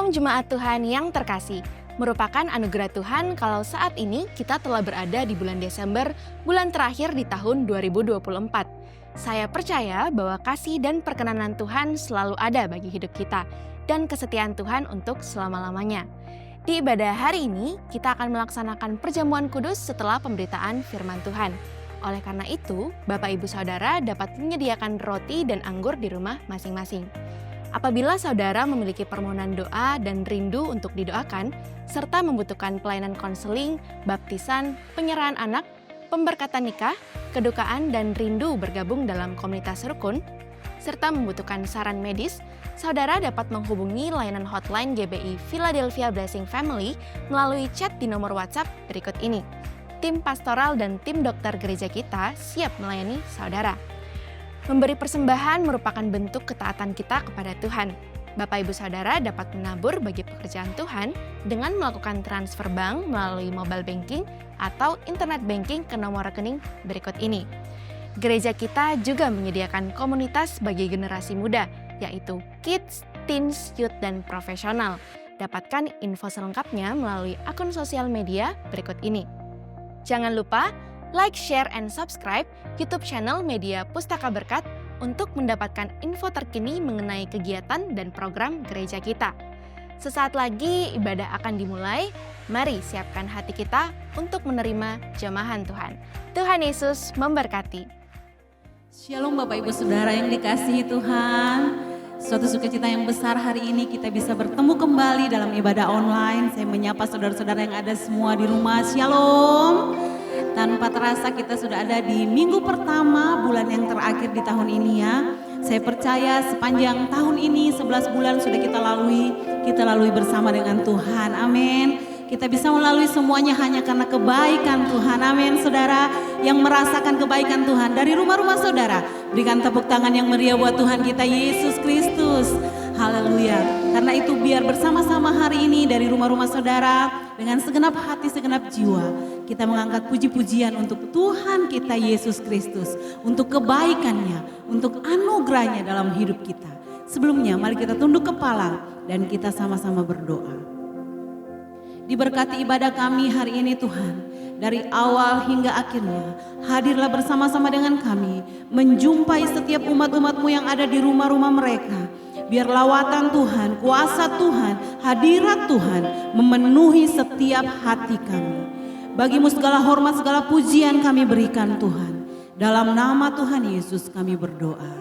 Shalom Jemaat Tuhan yang terkasih, merupakan anugerah Tuhan kalau saat ini kita telah berada di bulan Desember, bulan terakhir di tahun 2024. Saya percaya bahwa kasih dan perkenanan Tuhan selalu ada bagi hidup kita, dan kesetiaan Tuhan untuk selama-lamanya. Di ibadah hari ini, kita akan melaksanakan perjamuan kudus setelah pemberitaan firman Tuhan. Oleh karena itu, Bapak Ibu Saudara dapat menyediakan roti dan anggur di rumah masing-masing. Apabila saudara memiliki permohonan doa dan rindu untuk didoakan, serta membutuhkan pelayanan konseling, baptisan, penyerahan anak, pemberkatan nikah, kedukaan, dan rindu bergabung dalam komunitas rukun, serta membutuhkan saran medis, saudara dapat menghubungi layanan hotline GBI Philadelphia Blessing Family melalui chat di nomor WhatsApp berikut ini. Tim pastoral dan tim dokter gereja kita siap melayani saudara. Memberi persembahan merupakan bentuk ketaatan kita kepada Tuhan. Bapak Ibu Saudara dapat menabur bagi pekerjaan Tuhan dengan melakukan transfer bank melalui mobile banking atau internet banking ke nomor rekening berikut ini. Gereja kita juga menyediakan komunitas bagi generasi muda, yaitu Kids, Teens, Youth, dan Profesional. Dapatkan info selengkapnya melalui akun sosial media berikut ini. Jangan lupa like, share, and subscribe YouTube channel Media Pustaka Berkat untuk mendapatkan info terkini mengenai kegiatan dan program gereja kita. Sesaat lagi ibadah akan dimulai, mari siapkan hati kita untuk menerima jamahan Tuhan. Tuhan Yesus memberkati. Shalom Bapak Ibu Saudara yang dikasihi Tuhan. Suatu sukacita yang besar hari ini kita bisa bertemu kembali dalam ibadah online. Saya menyapa saudara-saudara yang ada semua di rumah. Shalom. Tanpa terasa kita sudah ada di minggu pertama bulan yang terakhir di tahun ini ya. Saya percaya sepanjang tahun ini 11 bulan sudah kita lalui bersama dengan Tuhan. Amin. Kita bisa melalui semuanya hanya karena kebaikan Tuhan. Amin. Saudara yang merasakan kebaikan Tuhan dari rumah-rumah saudara, berikan tepuk tangan yang meriah buat Tuhan kita Yesus Kristus. Haleluya. Karena itu biar bersama-sama hari ini dari rumah-rumah saudara dengan segenap hati, segenap jiwa kita mengangkat puji-pujian untuk Tuhan kita Yesus Kristus, untuk kebaikannya, untuk anugerahnya dalam hidup kita. Sebelumnya mari kita tunduk kepala dan kita sama-sama berdoa. Diberkati ibadah kami hari ini Tuhan, dari awal hingga akhirnya hadirlah bersama-sama dengan kami, menjumpai setiap umat-umat-Mu yang ada di rumah-rumah mereka. Biar lawatan Tuhan, kuasa Tuhan, hadirat Tuhan memenuhi setiap hati kami. Bagi-Mu segala hormat, segala pujian kami berikan Tuhan. Dalam nama Tuhan Yesus kami berdoa.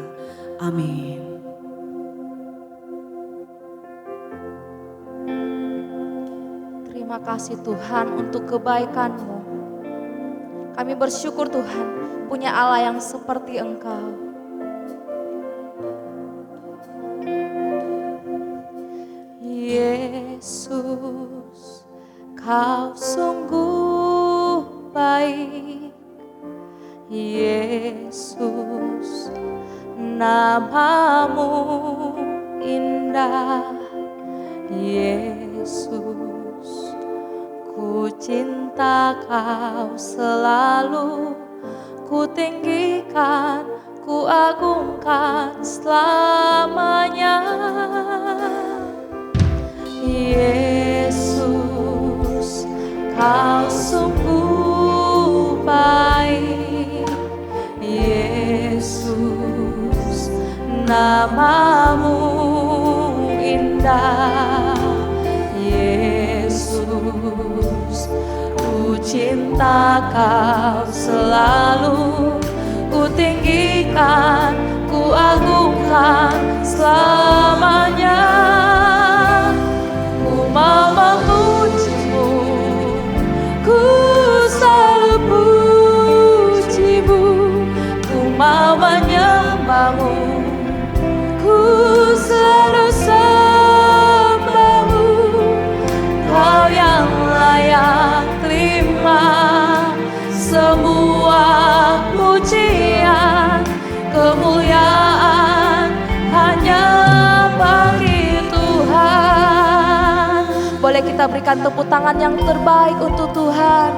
Amin. Terima kasih Tuhan untuk kebaikan-Mu. Kami bersyukur Tuhan punya Allah yang seperti Engkau. Yesus, Kau sungguh baik. Yesus, nama-Mu indah. Yesus, ku cinta Kau selalu, ku tinggikan, ku agungkan selamanya. Yesus, Kau sungguh baik. Yesus, nama-Mu indah. Yesus, ku cinta Kau selalu, ku tinggikan, ku agungkan selamanya. Ku mau memuji-Mu, ku selalu puji-Mu, ku mau menyembah-Mu, ku selalu sembah-Mu. Kau yang layak terima semua pujian, kemuliaan hanya bagi Tuhan. Boleh kita berikan tepuk tangan yang terbaik untuk Tuhan.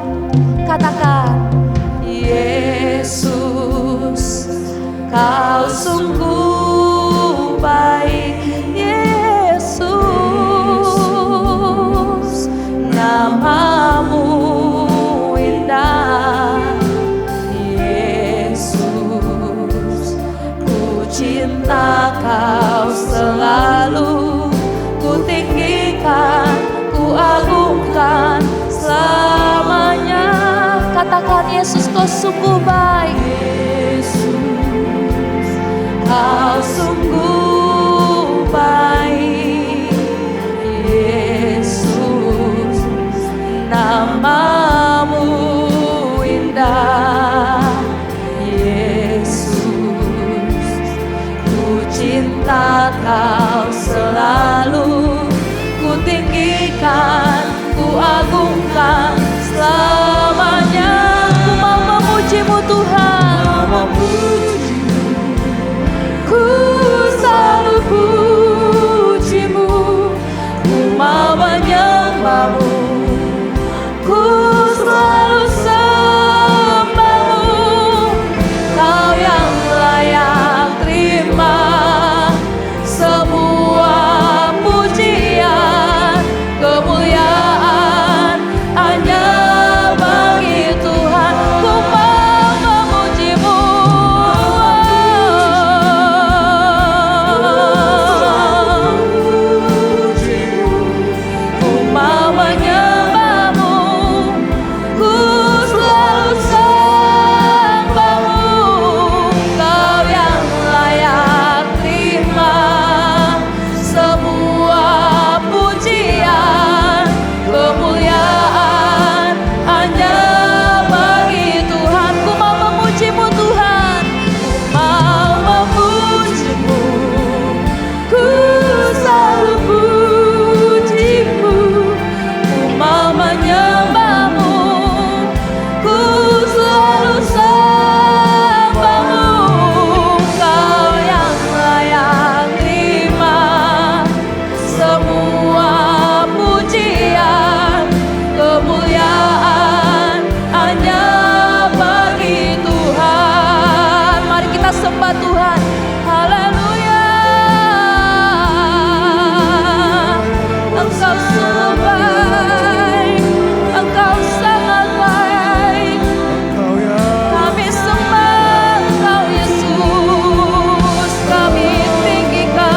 Katakan, Yesus, Kau sungguh baik. Yesus, sungguh baik. Yesus, kau sungguh baik. Yesus, namamu indah. Yesus, ku cinta kau selalu. Ku tinggikan, ku agungkan selamanya. Ku mau memujimu Tuhan. Ku selalu pujimu. Ku mau menyembahmu. Ku selalu sembahmu. Kau yang layak terima semua pujian, kemuliaan hanya bagi Tuhan. Ku mau memujimu. Ku mau menyembahmu. Ku selalu sembahmu. Kau yang layak terima semua pujian, kemuliaan hanya bagi Tuhan. Ku mau memujimu Tuhan. Ku mau memujimu. Ku selalu pujimu. Ku mau menyembahmu. Ku selalu sembahmu. Kau yang layak terima semua pujian, kemuliaan hanya bagi Tuhan. Mari kita sembah Tuhan. Haleluya. Engkau sungguh baik. Engkau sangat baik. Kami sembah Engkau Yesus. Kami tinggikan.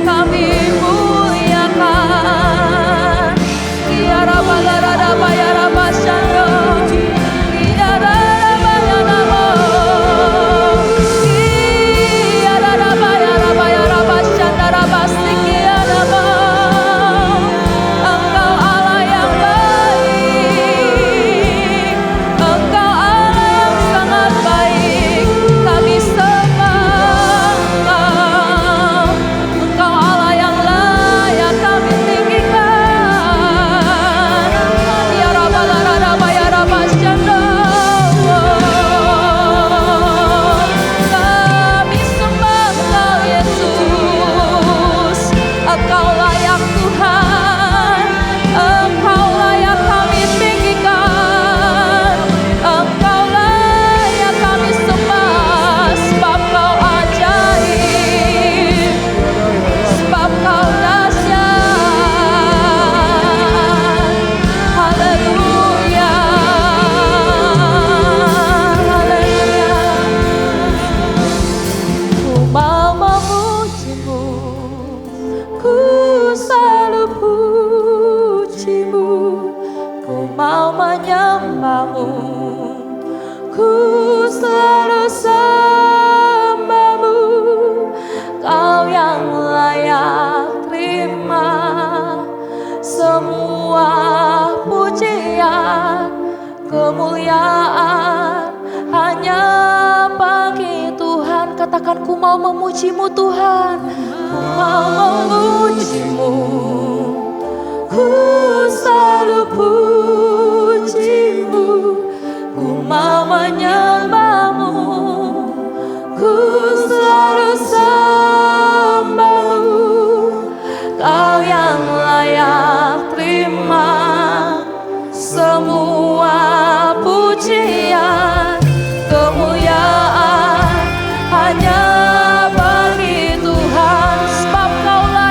Kami muliakan. Ya Rabba la Rabba ya Rabba Shando. Ya Rabba ya Rabba. Ya Rabba ya Rabba ya Rabba Shanda Rabba Siki ya Rabba. Engkau Allah yang baik. Engkau Allah yang sangat baik. Kami sembah Engkau. Engkau Allah yang layak kami tinggikan. Ya Rabba la Rabba ya Rabba Shando. Kami sembah Engkau Yesus. Engkau layak Tuhan. Engkau layak kami tinggikan. Engkau layak kami sembah. Sebab Kau ajaib. Sebab Kau dahsyat. Haleluya. Haleluya. Ku mau memujimu. Ku selalu pujimu. Ku mau menyembahmu. Ku selalu sembahmu. Kau yang layak terima semua pujian, kemuliaan hanya bagi Tuhan. Katakan, ku mau memujimu Tuhan. Ku mau memujimu. Ku selalu pujimu. Ku mau menyembahmu. Ku selalu sembahmu. Kau yang layak terima semua pujian, kemuliaan hanya bagi Tuhan. Sebab Kau layak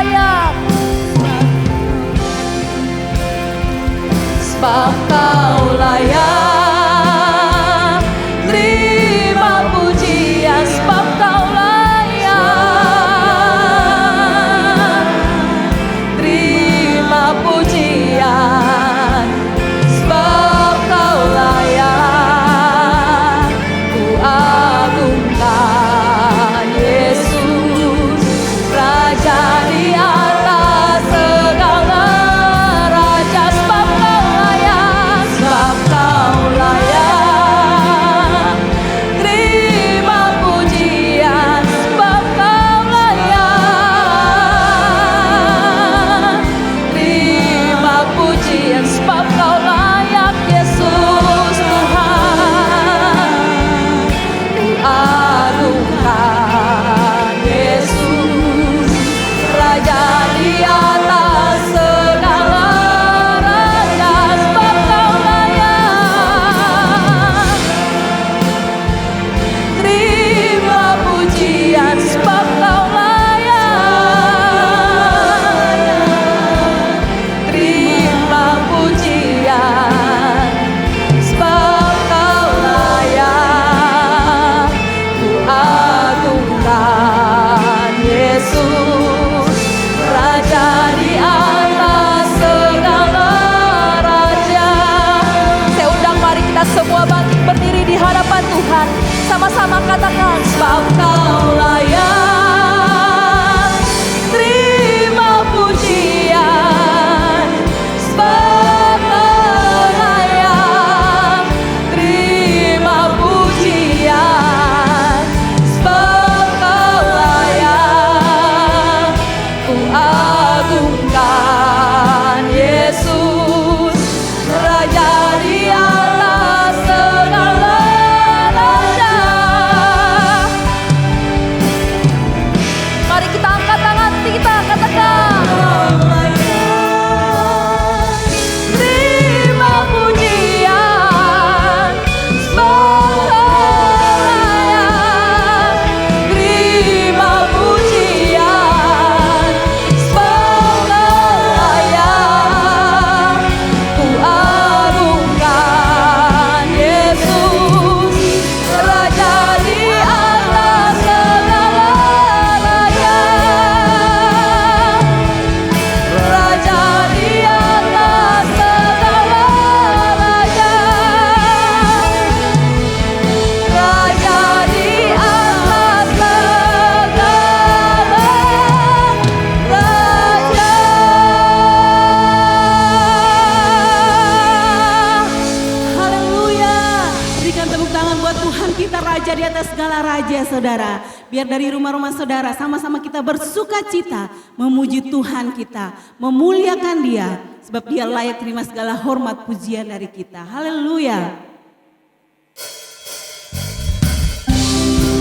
raja di atas segala raja saudara. Biar dari rumah-rumah saudara sama-sama kita bersuka cita memuji Tuhan kita, memuliakan Dia. Sebab Dia layak terima segala hormat pujian dari kita. Haleluya.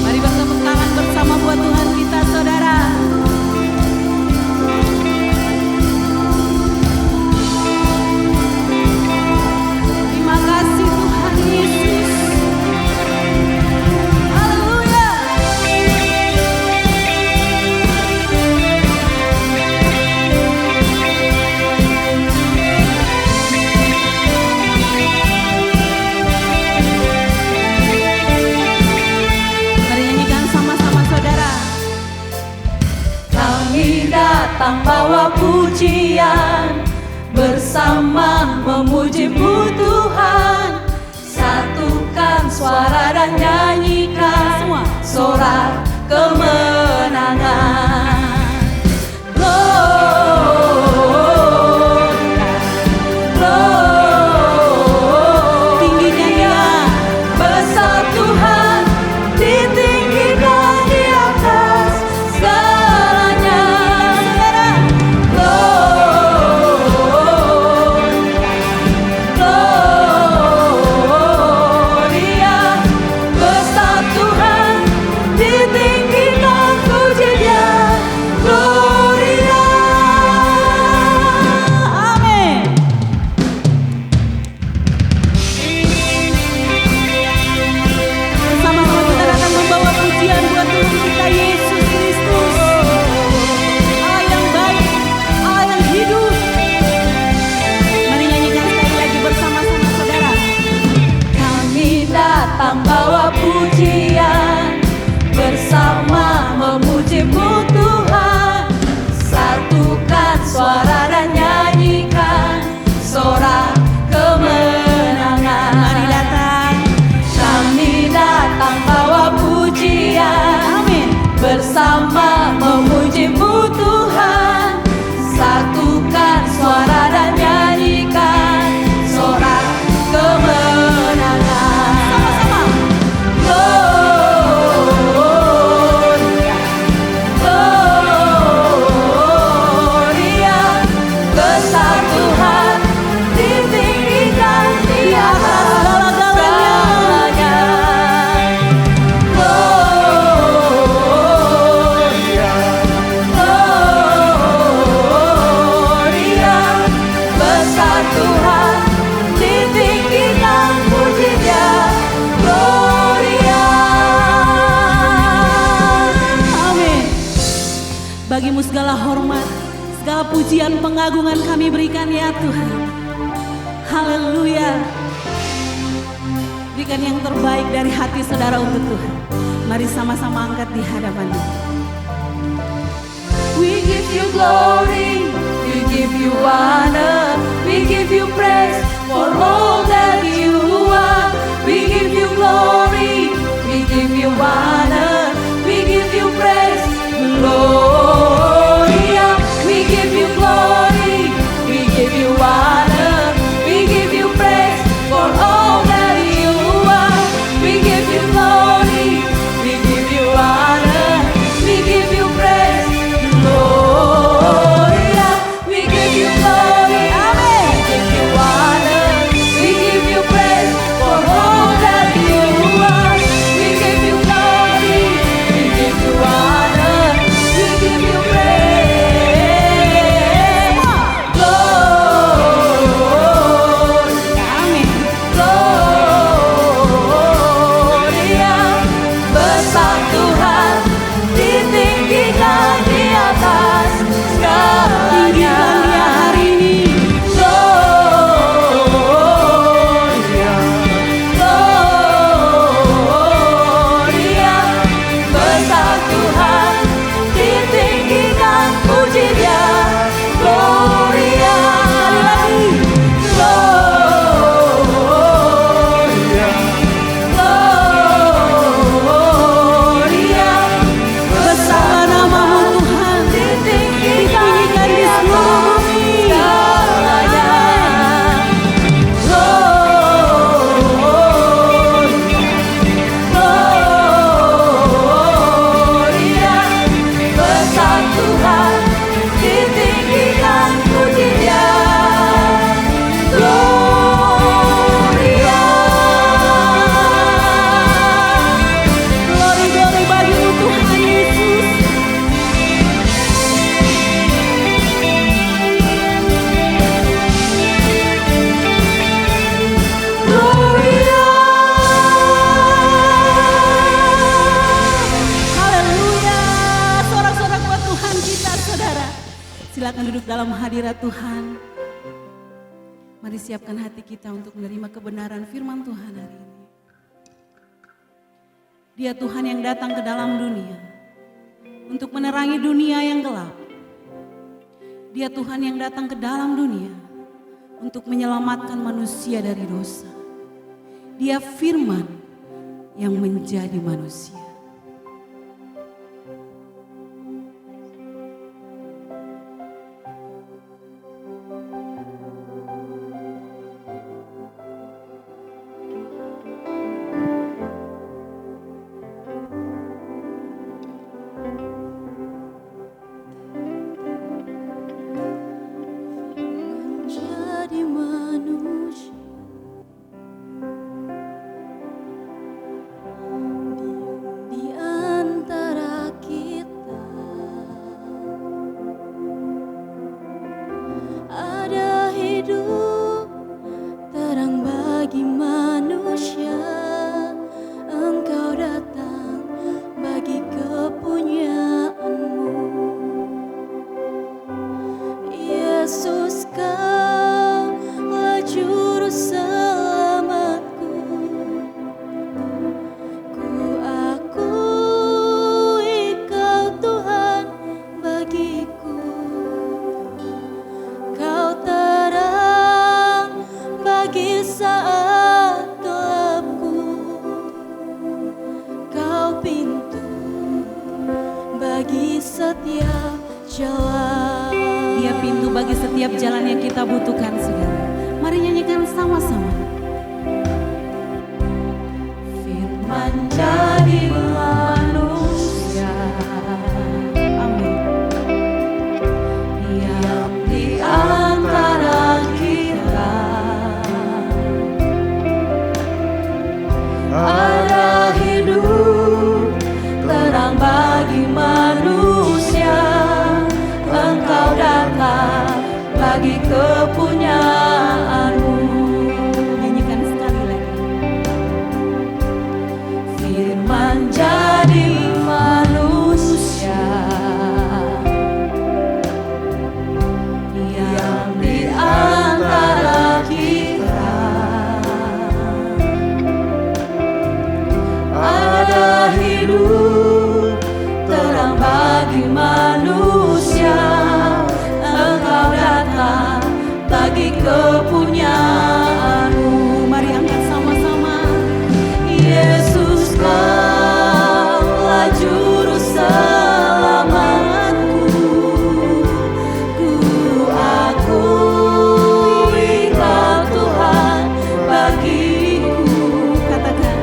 Mari bertepuk tangan bersama buat Tuhan kita saudara. Terima kasih Tuhan Yesus. Haleluya. Mari nyanyikan sama-sama saudara. Kami datang bawa pujian, bersama memuji-Mu Tuhan. Satukan suara dan nyanyikan Semua. sorak kemenangan. Tingginya Dia. Besar Tuhan, ditinggikan di atas segalanya. Gloria, besar Tuhan, ditinggikan puji Dia. Gloria. Amin. Bersama-sama kita akan membawa pujian buat Tuhan kita Yesus Kristus. Allah yang baik, Allah yang hidup. Mari nyanyikan sekali lagi bersama-sama saudara. Kami datang bawa pujian, bersama memuji-Mu Tuhan. Satukan suara dan nyanyikan sorak kemenangan. Mari datang. Kami datang bawa pujian, Amin. bersama memuji-Mu Tuhan. Satukan suara dan nyanyikan sorak kemenangan. Sama-sama. Gloria, Gloria, besar Tuhan, ditinggikan di atas segala-galanya. Gloria, Gloria, besar Tuhan, ditinggikan puji-Nya. Gloria. Amin. Bagimu segala hormat, segala pujian pengagungan kami berikan ya Tuhan. Haleluya. Berikan yang terbaik dari hati saudara untuk Tuhan. Mari sama-sama angkat di hadapan-Nya. We give you glory, we give you honor, we give you praise for all that you are. We give you glory, we give you honor, we give you praise. Gloria, we give you glory, we give you honor, we give you praise for all that you are. We give you glory, we give you honor, we give you praise. Gloria. akan duduk dalam hadirat Tuhan. Mari siapkan hati kita untuk menerima kebenaran firman Tuhan hari ini. Dia Tuhan yang datang ke dalam dunia untuk menerangi dunia yang gelap. Dia Tuhan yang datang ke dalam dunia untuk menyelamatkan manusia dari dosa. Dia firman yang menjadi manusia. Menjadi manusia di antara kita, ada hidup terang bagi manusia. Engkau datang bagi kepunyaanmu, Yesus, Kaulah juru selamatku. Ku akui Kau Tuhan bagiku. Kau terang bagi saat gelapku. Kau pintu bagi setiap jalan. Dia pintu bagi setiap jalan yang kita butuhkan, saudara. Mari nyanyikan sama-sama. Firman jadi manusia, Amin. diam di antara kita. Ada hidup terang bagi manusia. Engkau datang bagi kepunyaanmu. Nyanyikan sekali lagi. Firman jadi manusia, diam di antara kita. Ada hidup terang bagi manusia. Engkau datang bagi kepunyaanmu. Mari angkat sama-sama. Yesus, Kaulah juru selamatku. Ku akui Kau Tuhan bagiku. Katakan.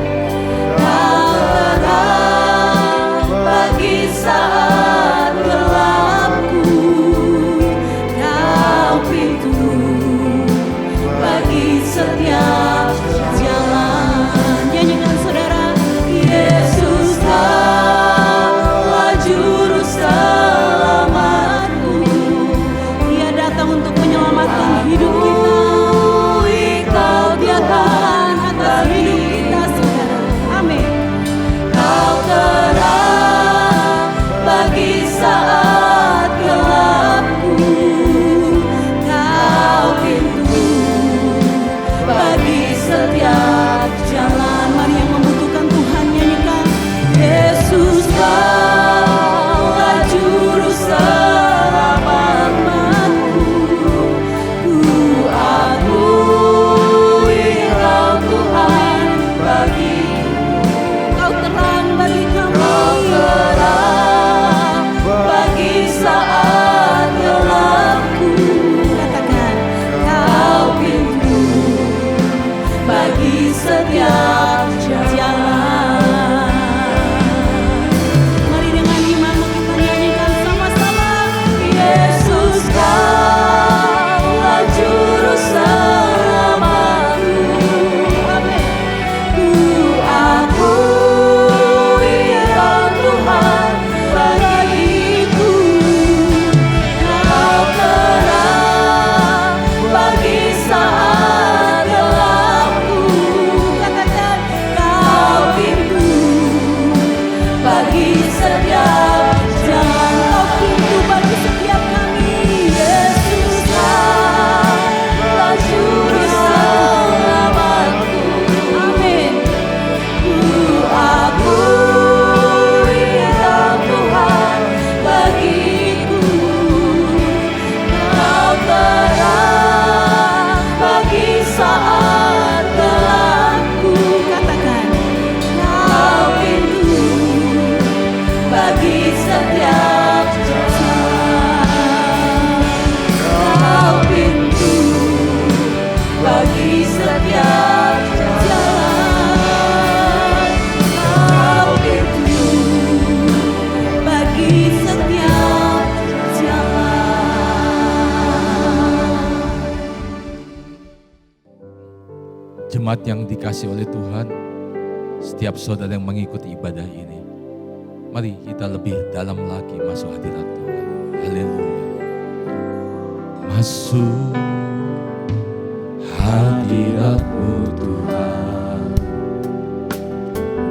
Kau terang Jemaat yang dikasih oleh Tuhan, setiap saudara yang mengikuti ibadah ini, mari kita lebih dalam lagi masuk hadirat Tuhan. Haleluya. Masuk hadirat-Mu Tuhan,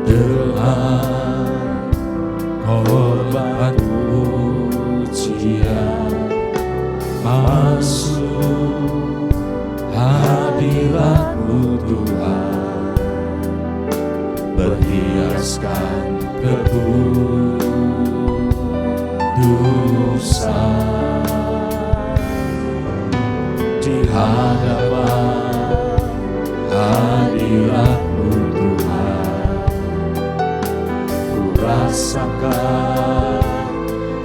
dengan korban pujian. Masuk hadirat-Mu Tuhan, berhiaskan kekudusan. Di hadapan hadirat-Mu Tuhan, ku rasakan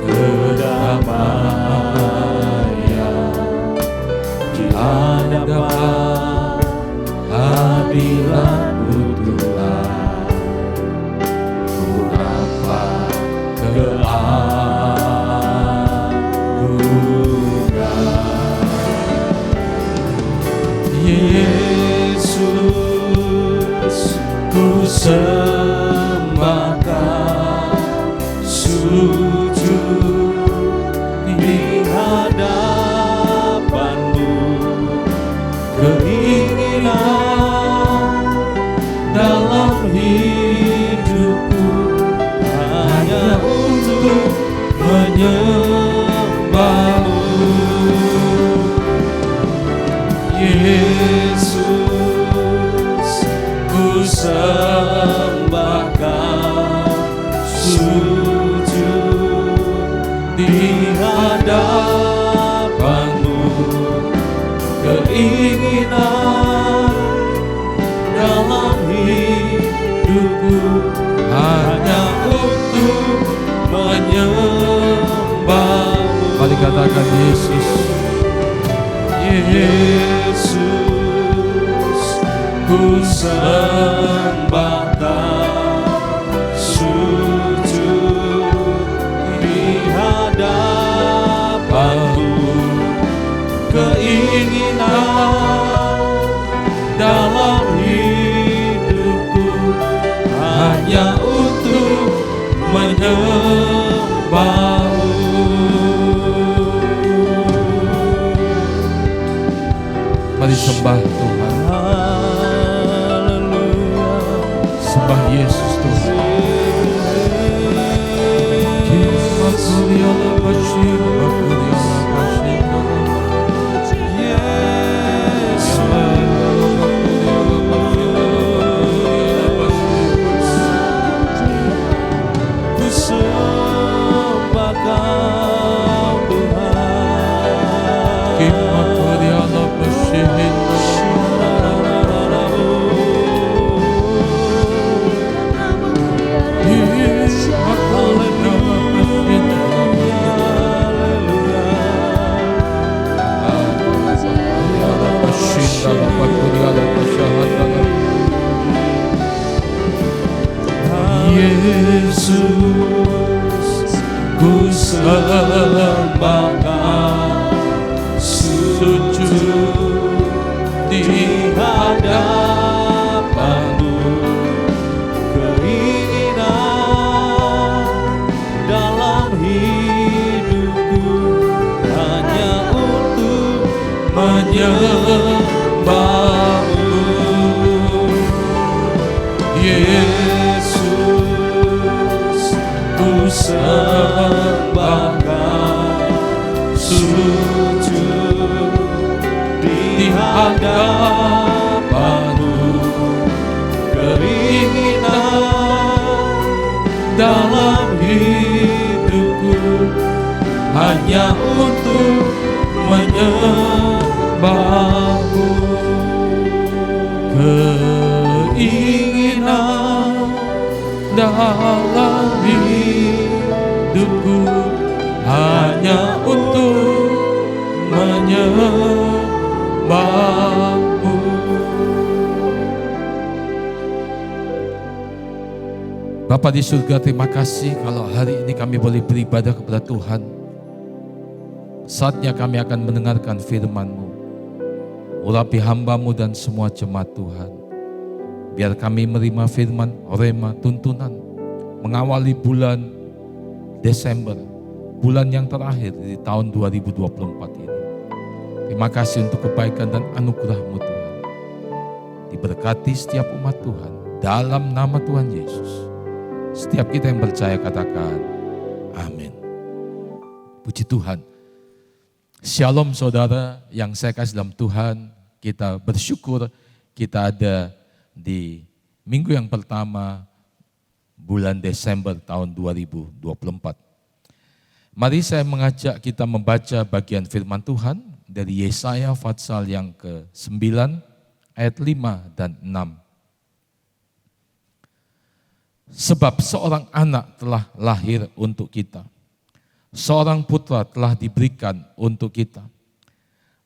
kedamaian. Di hadapan hadirat-Mu Tuhan, ku nampak keagungan. Yesus, ku sembahkan, sujud di hadapan-Mu. Keinginan dalam hidupku hanya untuk menyembah-Mu. Yesus, ku sembahkan, sujud di hadapan-Mu. Keinginan dalam hidupku hanya untuk menyembah-Mu. Mari katakan Yesus. Yesus, ku sembahkan, sujud di hadapan-Mu. Keinginan dalam hidupku hanya untuk menyembah-Mu. Mari sembah Tuhan. Haleluya. Sembah Yesus Tuhan. Ku sembahkan Tuhan. Yesus, ku sembahkan, sujud di hadapan-Mu. Keinginan dalam hidupku hanya untuk menyembah-Mu. Yesus, ku sembahkan, sujud di hadapan-Mu. Keinginan dalam hidupku hanya untuk menyembah-Mu. Keinginan dalam hidupku hanya untuk menyembah-Mu. Bapa di surga, terima kasih kalau hari ini kami boleh beribadah kepada Tuhan. Saatnya kami akan mendengarkan firman-Mu. Urapi hamba-Mu dan semua jemaat Tuhan. Biar kami menerima firman, rema, tuntunan, mengawali bulan Desember, bulan yang terakhir di tahun 2024 ini. Terima kasih untuk kebaikan dan anugerah-Mu Tuhan. Diberkati setiap umat Tuhan dalam nama Tuhan Yesus. Setiap kita yang percaya katakan amin. Puji Tuhan. Shalom saudara yang saya kasih dalam Tuhan. Kita bersyukur kita ada di minggu yang pertama bulan Desember tahun 2024. Mari saya mengajak kita membaca bagian firman Tuhan dari Yesaya pasal yang ke-9 ayat 5 dan 6. Sebab seorang anak telah lahir untuk kita, seorang putra telah diberikan untuk kita.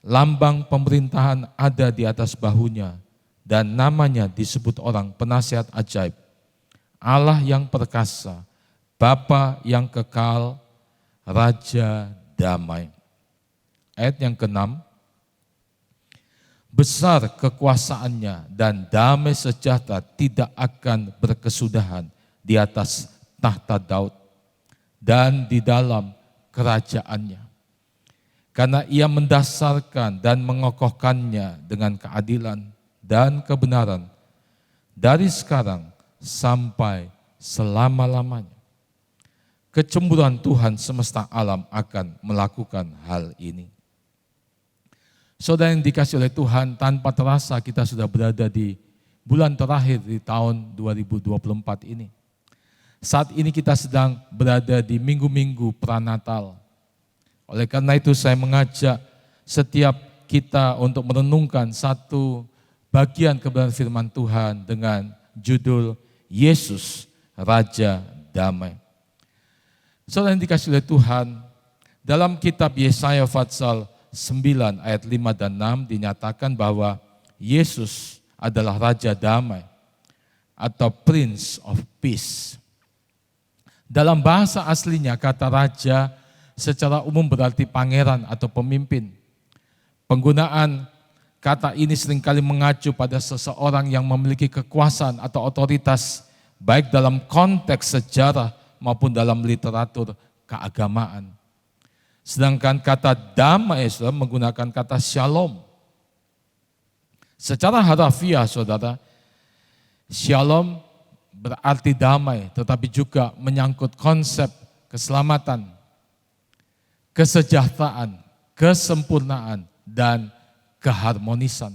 Lambang pemerintahan ada di atas bahunya, dan namanya disebut orang penasihat ajaib, Allah yang perkasa, Bapa yang kekal, Raja damai. Ayat yang ke-6, besar kekuasaannya dan damai sejahtera tidak akan berkesudahan di atas tahta Daud dan di dalam kerajaannya. Karena ia mendasarkan dan mengokohkannya dengan keadilan dan kebenaran dari sekarang sampai selama-lamanya. Kecemburuan Tuhan semesta alam akan melakukan hal ini. Saudara yang dikasih oleh Tuhan, tanpa terasa kita sudah berada di bulan terakhir di tahun 2024 ini. Saat ini kita sedang berada di minggu-minggu pranatal. Oleh karena itu saya mengajak setiap kita untuk merenungkan satu bagian kebenaran firman Tuhan dengan judul Yesus Raja Damai. Saudara yang dikasih oleh Tuhan, dalam kitab Yesaya pasal 9 ayat 5 dan 6 dinyatakan bahwa Yesus adalah Raja Damai atau Prince of Peace. Dalam bahasa aslinya kata raja secara umum berarti pangeran atau pemimpin. Penggunaan kata ini seringkali mengacu pada seseorang yang memiliki kekuasaan atau otoritas baik dalam konteks sejarah maupun dalam literatur keagamaan. Sedangkan kata damai saudara menggunakan kata shalom. Secara harafiah saudara, shalom berarti damai tetapi juga menyangkut konsep keselamatan, kesejahteraan, kesempurnaan, dan keharmonisan.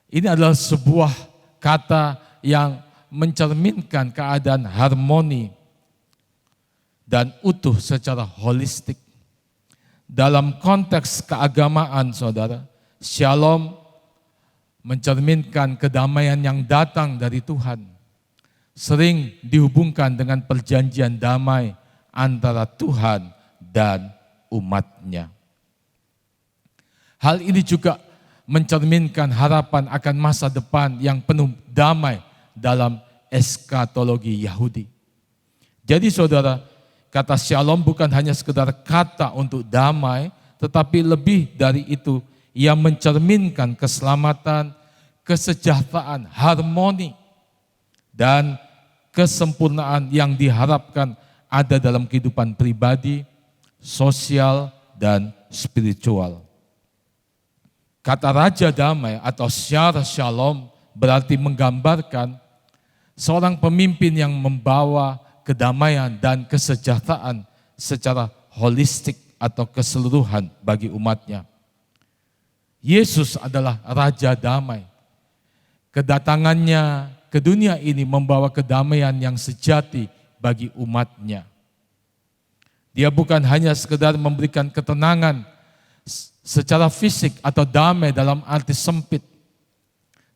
Ini adalah sebuah kata yang mencerminkan keadaan harmoni dan utuh secara holistik. Dalam konteks keagamaan saudara, shalom mencerminkan kedamaian yang datang dari Tuhan. Sering dihubungkan dengan perjanjian damai antara Tuhan dan umatnya. Hal ini juga mencerminkan harapan akan masa depan yang penuh damai dalam eskatologi Yahudi. Jadi saudara, kata shalom bukan hanya sekedar kata untuk damai, tetapi lebih dari itu, ia mencerminkan keselamatan, kesejahteraan, harmoni, dan kesempurnaan yang diharapkan ada dalam kehidupan pribadi, sosial, dan spiritual. Kata Raja Damai atau Syar Shalom berarti menggambarkan seorang pemimpin yang membawa kedamaian dan kesejahteraan secara holistik atau keseluruhan bagi umatnya. Yesus adalah Raja Damai. Kedatangannya ke dunia ini membawa kedamaian yang sejati bagi umatnya. Dia bukan hanya sekedar memberikan ketenangan secara fisik atau damai dalam arti sempit,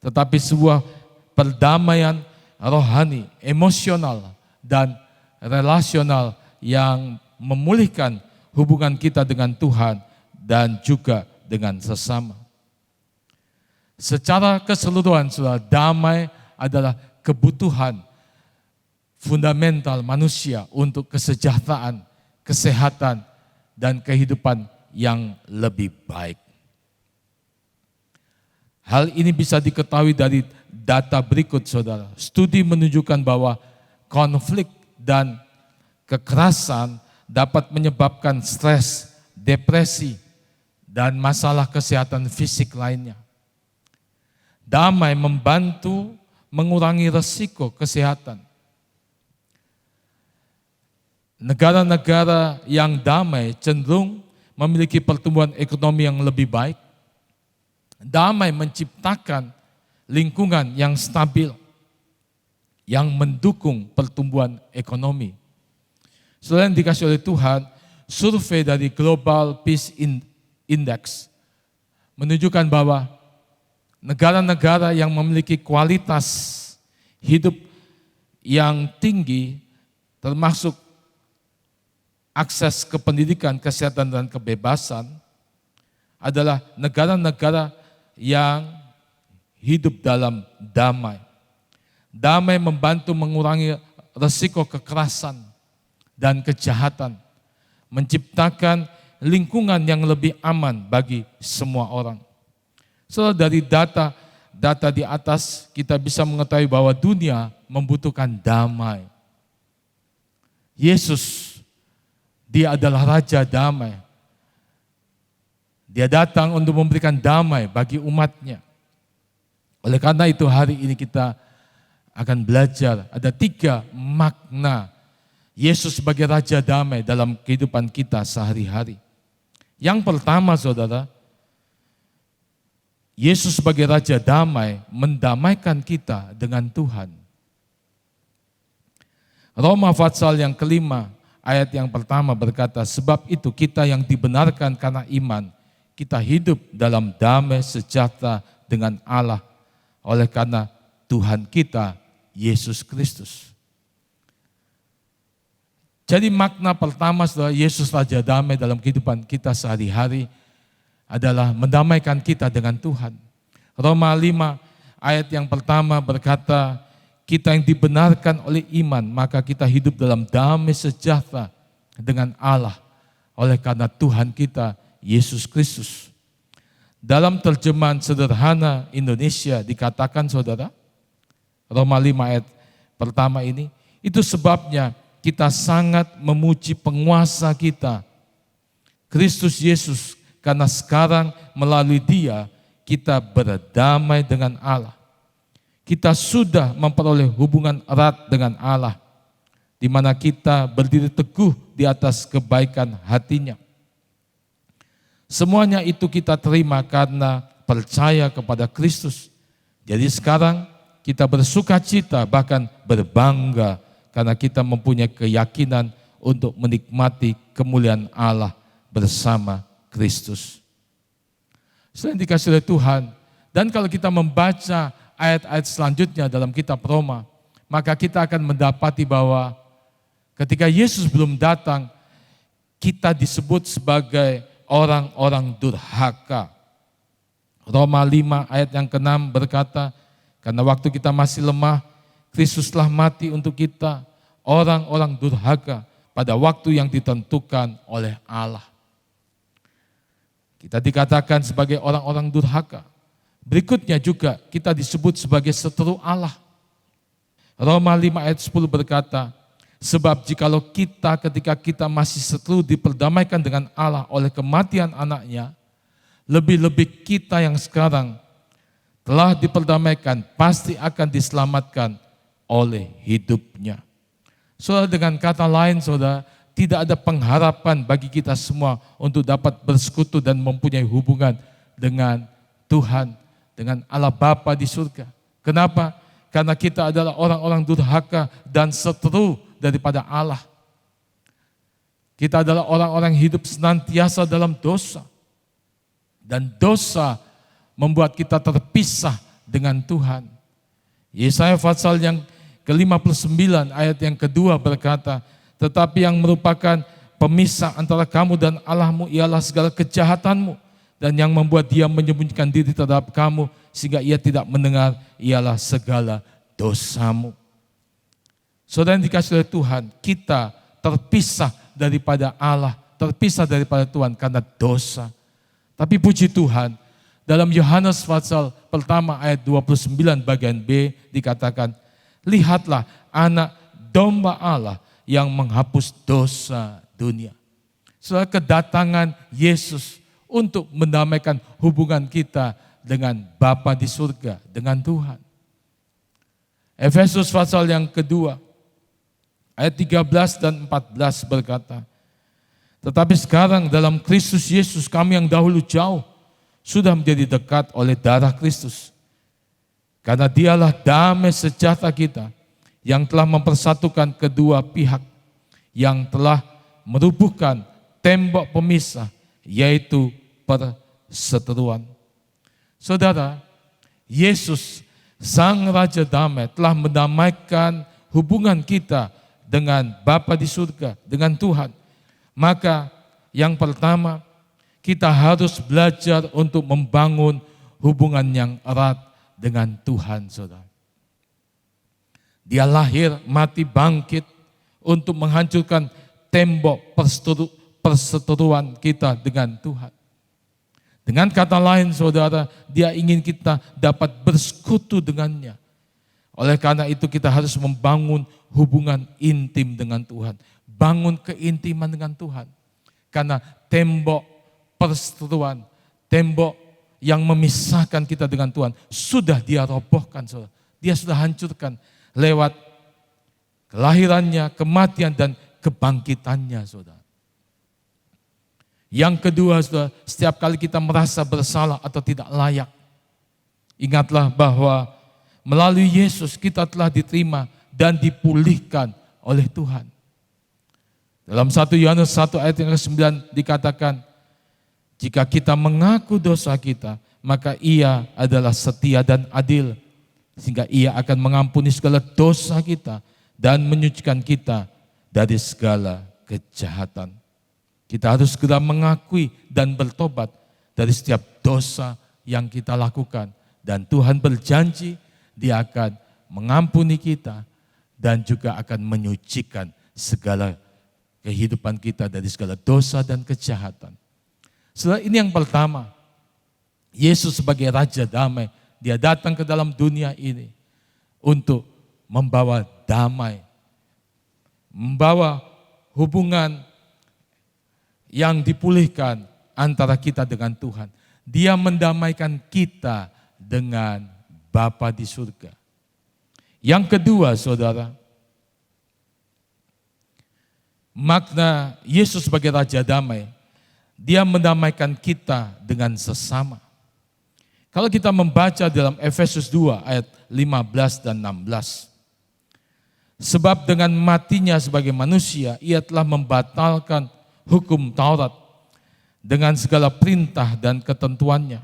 tetapi sebuah perdamaian rohani, emosional, dan relasional yang memulihkan hubungan kita dengan Tuhan dan juga dengan sesama. Secara keseluruhan, saudara, damai adalah kebutuhan fundamental manusia untuk kesejahteraan, kesehatan, dan kehidupan yang lebih baik. Hal ini bisa diketahui dari data berikut, saudara. Studi menunjukkan bahwa konflik dan kekerasan dapat menyebabkan stres, depresi, dan masalah kesehatan fisik lainnya. Damai membantu mengurangi resiko kesehatan. Negara-negara yang damai cenderung memiliki pertumbuhan ekonomi yang lebih baik. Damai menciptakan lingkungan yang stabil, yang mendukung pertumbuhan ekonomi. Selain dikasih oleh Tuhan, survei dari Global Peace Index menunjukkan bahwa negara-negara yang memiliki kualitas hidup yang tinggi, termasuk akses ke pendidikan, kesehatan, dan kebebasan, adalah negara-negara yang hidup dalam damai. Damai membantu mengurangi resiko kekerasan dan kejahatan, menciptakan lingkungan yang lebih aman bagi semua orang. So, dari data di atas kita bisa mengetahui bahwa dunia membutuhkan damai. Yesus, dia adalah Raja Damai. Dia datang untuk memberikan damai bagi umatnya. Oleh karena itu hari ini kita akan belajar ada 3 makna Yesus sebagai Raja Damai dalam kehidupan kita sehari-hari. Yang pertama, saudara, Yesus sebagai Raja Damai mendamaikan kita dengan Tuhan. Roma pasal yang kelima, ayat yang pertama berkata, sebab itu kita yang dibenarkan karena iman, kita hidup dalam damai sejahtera dengan Allah oleh karena Tuhan kita, Yesus Kristus. Jadi makna pertama setelah Yesus Raja Damai dalam kehidupan kita sehari-hari adalah mendamaikan kita dengan Tuhan. Roma 5 ayat yang pertama berkata, kita yang dibenarkan oleh iman, maka kita hidup dalam damai sejahtera dengan Allah oleh karena Tuhan kita, Yesus Kristus. Dalam terjemahan sederhana Indonesia dikatakan, saudara, Roma 5 ayat pertama ini, itu sebabnya kita sangat memuji penguasa kita, Kristus Yesus, karena sekarang melalui Dia kita berdamai dengan Allah. Kita sudah memperoleh hubungan erat dengan Allah, di mana kita berdiri teguh di atas kebaikan hatinya. Semuanya itu kita terima karena percaya kepada Kristus. Jadi sekarang kita bersuka cita, bahkan berbangga, karena kita mempunyai keyakinan untuk menikmati kemuliaan Allah bersama Kristus. Selain dikasih oleh Tuhan, dan kalau kita membaca ayat-ayat selanjutnya dalam kitab Roma, maka kita akan mendapati bahwa ketika Yesus belum datang, kita disebut sebagai orang-orang durhaka. Roma 5 ayat yang ke-6 berkata, karena waktu kita masih lemah, Kristus telah mati untuk kita, orang-orang durhaka, pada waktu yang ditentukan oleh Allah. Kita dikatakan sebagai orang-orang durhaka. Berikutnya juga kita disebut sebagai seteru Allah. Roma 5 ayat 10 berkata, sebab jikalau kita ketika kita masih seteru diperdamaikan dengan Allah oleh kematian anaknya, lebih-lebih kita yang sekarang telah diperdamaikan pasti akan diselamatkan oleh hidupnya. Saudara, dengan kata lain, saudara, tidak ada pengharapan bagi kita semua untuk dapat bersekutu dan mempunyai hubungan dengan Tuhan, dengan Allah Bapa di surga. Kenapa? Karena kita adalah orang-orang durhaka dan seteru daripada Allah. Kita adalah orang-orang hidup senantiasa dalam dosa. Dan dosa membuat kita terpisah dengan Tuhan. Yesaya pasal yang ke-59 ayat yang kedua berkata, tetapi yang merupakan pemisah antara kamu dan Allahmu ialah segala kejahatanmu, dan yang membuat Dia menyembunyikan diri terhadap kamu sehingga Ia tidak mendengar ialah segala dosamu. Saudara yang dikasihi oleh Tuhan, kita terpisah daripada Allah, terpisah daripada Tuhan karena dosa. Tapi puji Tuhan, Dalam Yohanes pasal pertama ayat 29 bagian B dikatakan, lihatlah anak domba Allah yang menghapus dosa dunia. Saudara, kedatangan Yesus untuk mendamaikan hubungan kita dengan Bapa di surga, dengan Tuhan. Efesus pasal yang kedua, ayat 13 dan 14 berkata, tetapi sekarang dalam Kristus Yesus kami yang dahulu jauh sudah menjadi dekat oleh darah Kristus. Karena dialah damai sejahtera kita yang telah mempersatukan kedua pihak, yang telah merubuhkan tembok pemisah, yaitu perseteruan. Saudara, Yesus Sang Raja Damai telah mendamaikan hubungan kita dengan Bapa di surga, dengan Tuhan. Maka yang pertama, kita harus belajar untuk membangun hubungan yang erat dengan Tuhan, saudara. Dia lahir, mati, bangkit untuk menghancurkan tembok perseteruan kita dengan Tuhan. Dengan kata lain, saudara, dia ingin kita dapat bersekutu dengannya. Oleh karena itu kita harus membangun hubungan intim dengan Tuhan. Bangun keintiman dengan Tuhan. Karena tembok perseteruan, tembok yang memisahkan kita dengan Tuhan sudah dia robohkan, saudara. Dia sudah hancurkan lewat kelahirannya, kematian dan kebangkitannya, saudara. Yang kedua, saudara, setiap kali kita merasa bersalah atau tidak layak, ingatlah bahwa melalui Yesus kita telah diterima dan dipulihkan oleh Tuhan. Dalam 1 Yohanes 1 ayat yang ke-9 dikatakan, jika kita mengaku dosa kita, maka Ia adalah setia dan adil, sehingga Ia akan mengampuni segala dosa kita dan menyucikan kita dari segala kejahatan. Kita harus segera mengakui dan bertobat dari setiap dosa yang kita lakukan. Dan Tuhan berjanji Dia akan mengampuni kita dan juga akan menyucikan segala kehidupan kita dari segala dosa dan kejahatan. Setelah ini yang pertama, Yesus sebagai Raja Damai, Dia datang ke dalam dunia ini untuk membawa damai, membawa hubungan yang dipulihkan antara kita dengan Tuhan. Dia mendamaikan kita dengan Bapa di surga. Yang kedua, saudara, makna Yesus sebagai Raja Damai, Dia mendamaikan kita dengan sesama. Kalau kita membaca dalam Efesus 2 ayat 15 dan 16. Sebab dengan matinya sebagai manusia, Ia telah membatalkan hukum Taurat dengan segala perintah dan ketentuannya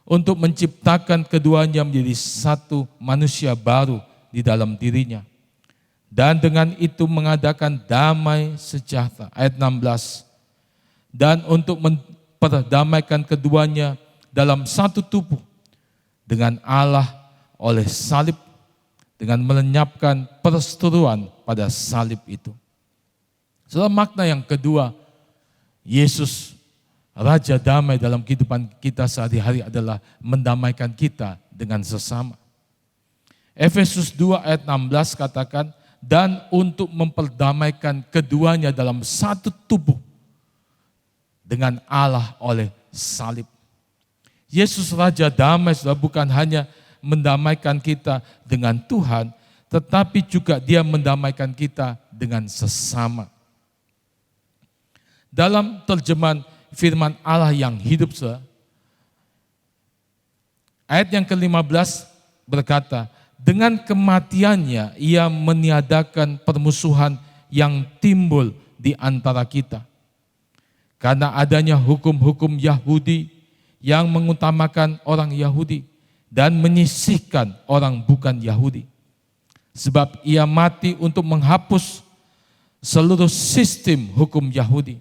untuk menciptakan keduanya menjadi satu manusia baru di dalam dirinya. Dan dengan itu mengadakan damai sejahtera. Ayat 16. Dan untuk memperdamaikan keduanya dalam satu tubuh dengan Allah oleh salib, dengan melenyapkan perseteruan pada salib itu. Saudara, makna yang kedua, Yesus Raja Damai dalam kehidupan kita sehari-hari adalah mendamaikan kita dengan sesama. Efesus 2 ayat 16 katakan, dan untuk memperdamaikan keduanya dalam satu tubuh dengan Allah oleh salib. Yesus Raja Damai sudah bukan hanya mendamaikan kita dengan Tuhan, tetapi juga Dia mendamaikan kita dengan sesama. Dalam terjemahan firman Allah yang hidup, ayat yang ke-15 berkata, dengan kematiannya Ia meniadakan permusuhan yang timbul di antara kita. Karena adanya hukum-hukum Yahudi yang mengutamakan orang Yahudi dan menyisihkan orang bukan Yahudi. Sebab Ia mati untuk menghapus seluruh sistem hukum Yahudi.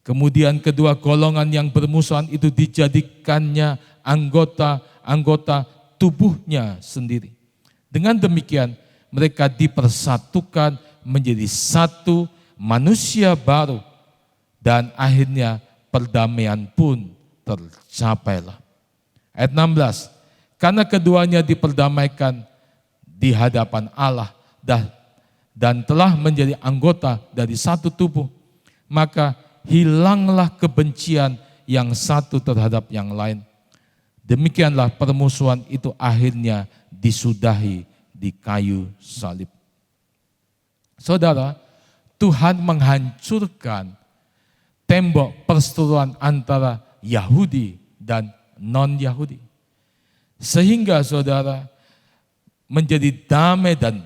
Kemudian kedua golongan yang bermusuhan itu dijadikannya anggota-anggota tubuhnya sendiri. Dengan demikian mereka dipersatukan menjadi satu manusia baru dan akhirnya perdamaian pun tercapailah. Ayat 16, karena keduanya diperdamaikan di hadapan Allah dan telah menjadi anggota dari satu tubuh, maka hilanglah kebencian yang satu terhadap yang lain. Demikianlah permusuhan itu akhirnya disudahi di kayu salib. Saudara, Tuhan menghancurkan tembok perseteruan antara Yahudi dan non-Yahudi. Sehingga saudara menjadi damai dan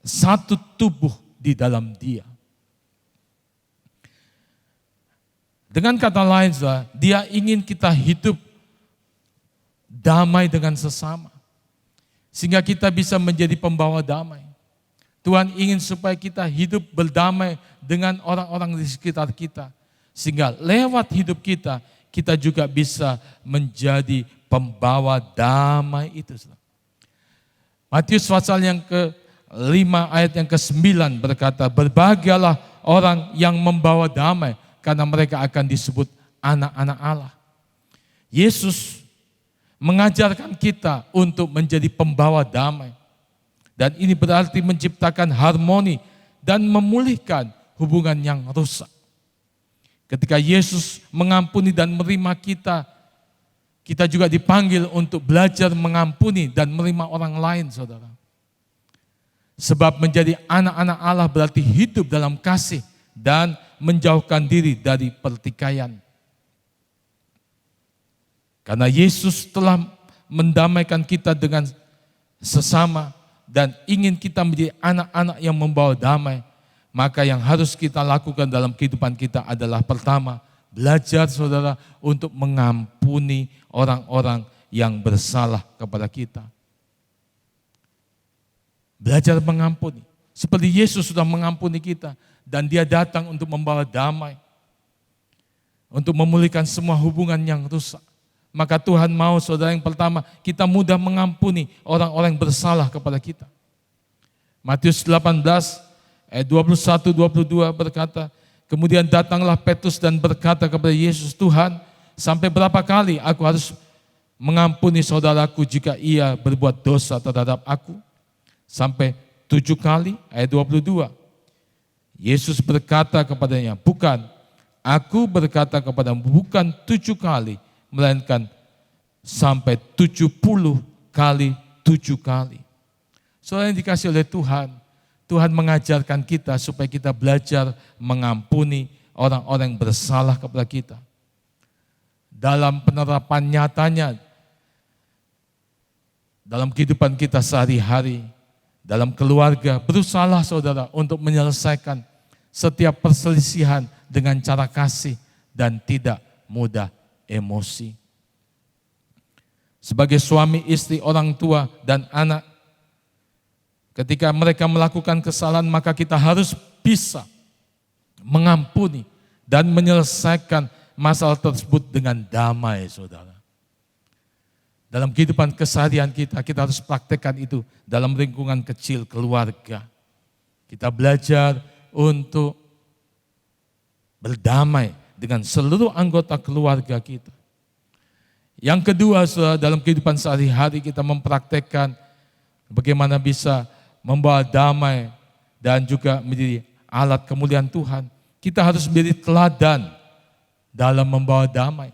satu tubuh di dalam Dia. Dengan kata lain, saudara, Dia ingin kita hidup damai dengan sesama. Sehingga kita bisa menjadi pembawa damai. Tuhan ingin supaya kita hidup berdamai dengan orang-orang di sekitar kita. Sehingga lewat hidup kita, kita juga bisa menjadi pembawa damai itu. Matius pasal yang ke-5 ayat yang ke-9 berkata, berbahagialah orang yang membawa damai, karena mereka akan disebut anak-anak Allah. Yesus mengajarkan kita untuk menjadi pembawa damai. Dan ini berarti menciptakan harmoni dan memulihkan hubungan yang rusak. Ketika Yesus mengampuni dan menerima kita, kita juga dipanggil untuk belajar mengampuni dan menerima orang lain, saudara. Sebab menjadi anak-anak Allah berarti hidup dalam kasih dan menjauhkan diri dari pertikaian. Karena Yesus telah mendamaikan kita dengan sesama dan ingin kita menjadi anak-anak yang membawa damai, maka yang harus kita lakukan dalam kehidupan kita adalah pertama, belajar saudara untuk mengampuni orang-orang yang bersalah kepada kita. Belajar mengampuni. Seperti Yesus sudah mengampuni kita dan Dia datang untuk membawa damai. Untuk memulihkan semua hubungan yang rusak. Maka Tuhan mau saudara yang pertama kita mudah mengampuni orang-orang yang bersalah kepada kita. Matius 18 ayat 21-22 berkata, kemudian datanglah Petrus dan berkata kepada Yesus, Tuhan, sampai berapa kali aku harus mengampuni saudaraku jika ia berbuat dosa terhadap aku? Sampai 7 kali, ayat 22. Yesus berkata kepadanya, bukan, aku berkata kepadamu, bukan 7 kali, melainkan sampai 70 kali 7 kali. Saudara yang dikasih oleh Tuhan, Tuhan mengajarkan kita supaya kita belajar mengampuni orang-orang yang bersalah kepada kita. Dalam penerapan nyatanya, dalam kehidupan kita sehari-hari, dalam keluarga, berusahalah saudara untuk menyelesaikan setiap perselisihan dengan cara kasih dan tidak mudah emosi. Sebagai suami, istri, orang tua, dan anak, ketika mereka melakukan kesalahan, maka kita harus bisa mengampuni dan menyelesaikan masalah tersebut dengan damai, saudara. Dalam kehidupan keseharian kita harus praktekkan itu dalam lingkungan kecil keluarga. Kita belajar untuk berdamai dengan seluruh anggota keluarga kita. Yang kedua, saudara, dalam kehidupan sehari-hari kita mempraktekkan bagaimana bisa membawa damai dan juga menjadi alat kemuliaan Tuhan. Kita harus menjadi teladan dalam membawa damai.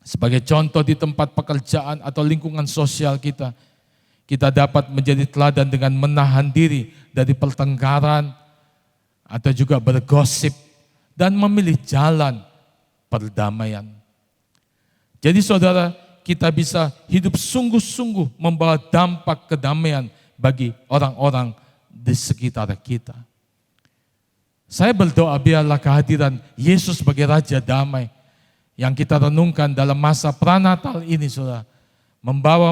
Sebagai contoh di tempat pekerjaan atau lingkungan sosial kita, kita dapat menjadi teladan dengan menahan diri dari pertengkaran atau juga bergosip dan memilih jalan perdamaian. Jadi saudara, kita bisa hidup sungguh-sungguh membawa dampak kedamaian bagi orang-orang di sekitar kita. Saya berdoa biarlah kehadiran Yesus sebagai Raja Damai yang kita renungkan dalam masa pranatal ini, saudara,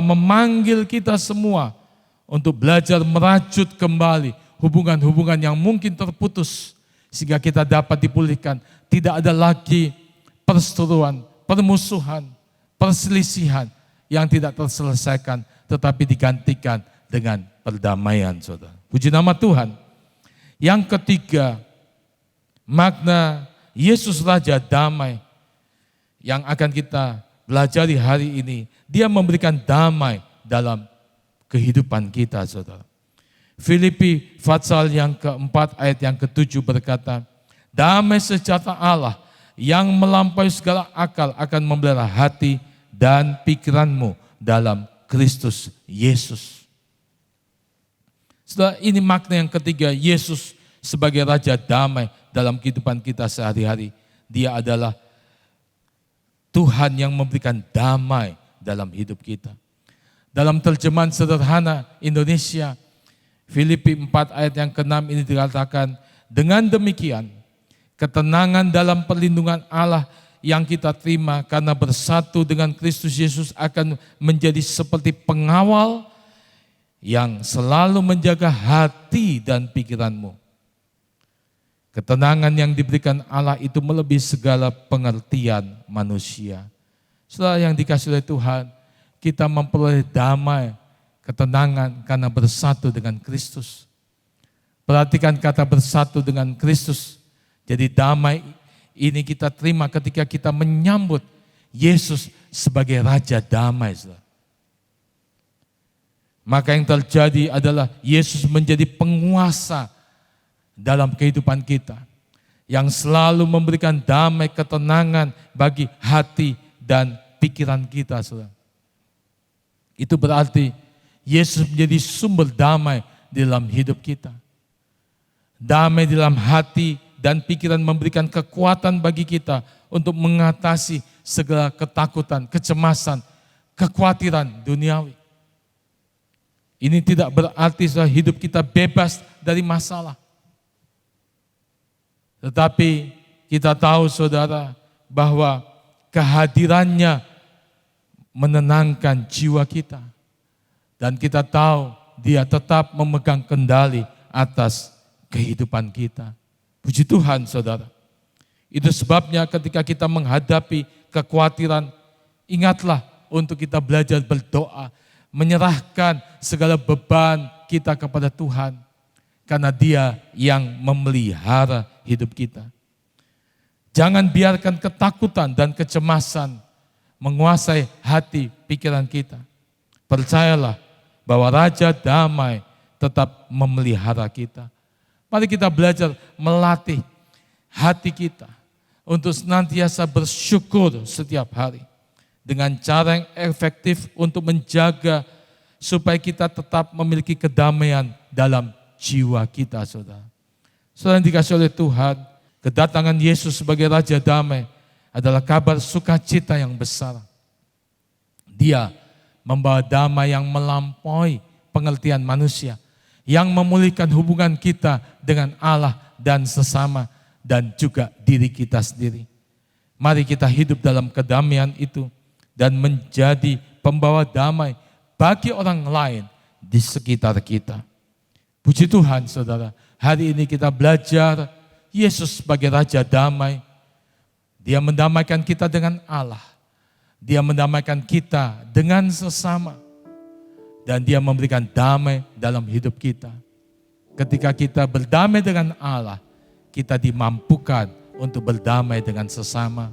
memanggil kita semua untuk belajar merajut kembali hubungan-hubungan yang mungkin terputus, sehingga kita dapat dipulihkan. Tidak ada lagi perseteruan, permusuhan, perselisihan yang tidak terselesaikan, tetapi digantikan dengan perdamaian, saudara. Puji nama Tuhan. Yang ketiga, makna Yesus Raja Damai yang akan kita belajari hari ini, Dia memberikan damai dalam kehidupan kita, saudara. Filipi pasal yang keempat ayat yang ketujuh berkata, damai sejahtera Allah yang melampaui segala akal akan memelihara hati dan pikiranmu dalam Kristus Yesus. Saudara, ini makna yang ketiga, Yesus sebagai Raja Damai dalam kehidupan kita sehari-hari. Dia adalah Tuhan yang memberikan damai dalam hidup kita. Dalam terjemahan sederhana Indonesia, Filipi 4 ayat yang ke-6 ini dikatakan, dengan demikian, ketenangan dalam perlindungan Allah yang kita terima karena bersatu dengan Kristus Yesus akan menjadi seperti pengawal yang selalu menjaga hati dan pikiranmu. Ketenangan yang diberikan Allah itu melebihi segala pengertian manusia. Saudara yang dikasihi oleh Tuhan, kita memperoleh damai, ketenangan karena bersatu dengan Kristus. Perhatikan kata bersatu dengan Kristus. Jadi damai ini kita terima ketika kita menyambut Yesus sebagai Raja Damai. Maka yang terjadi adalah Yesus menjadi penguasa dalam kehidupan kita, yang selalu memberikan damai, ketenangan bagi hati dan pikiran kita, saudara. Itu berarti Yesus menjadi sumber damai di dalam hidup kita. Damai di dalam hati dan pikiran memberikan kekuatan bagi kita untuk mengatasi segala ketakutan, kecemasan, kekhawatiran duniawi. Ini tidak berarti hidup kita bebas dari masalah. Tetapi kita tahu, saudara, bahwa kehadirannya menenangkan jiwa kita. Dan kita tahu Dia tetap memegang kendali atas kehidupan kita. Puji Tuhan, saudara. Itu sebabnya ketika kita menghadapi kekhawatiran, ingatlah untuk kita belajar berdoa, menyerahkan segala beban kita kepada Tuhan. Karena Dia yang memelihara hidup kita. Jangan biarkan ketakutan dan kecemasan menguasai hati pikiran kita. Percayalah bahwa Raja Damai tetap memelihara kita. Mari kita belajar melatih hati kita untuk senantiasa bersyukur setiap hari. Dengan cara yang efektif untuk menjaga supaya kita tetap memiliki kedamaian dalam jiwa kita, saudara. Saudara yang dikasihi oleh Tuhan, kedatangan Yesus sebagai Raja Damai adalah kabar sukacita yang besar. Dia membawa damai yang melampaui pengertian manusia, yang memulihkan hubungan kita dengan Allah dan sesama, dan juga diri kita sendiri. Mari kita hidup dalam kedamaian itu dan menjadi pembawa damai bagi orang lain di sekitar kita. Puji Tuhan, saudara, hari ini kita belajar Yesus sebagai Raja Damai. Dia mendamaikan kita dengan Allah. Dia mendamaikan kita dengan sesama. Dan Dia memberikan damai dalam hidup kita. Ketika kita berdamai dengan Allah, kita dimampukan untuk berdamai dengan sesama.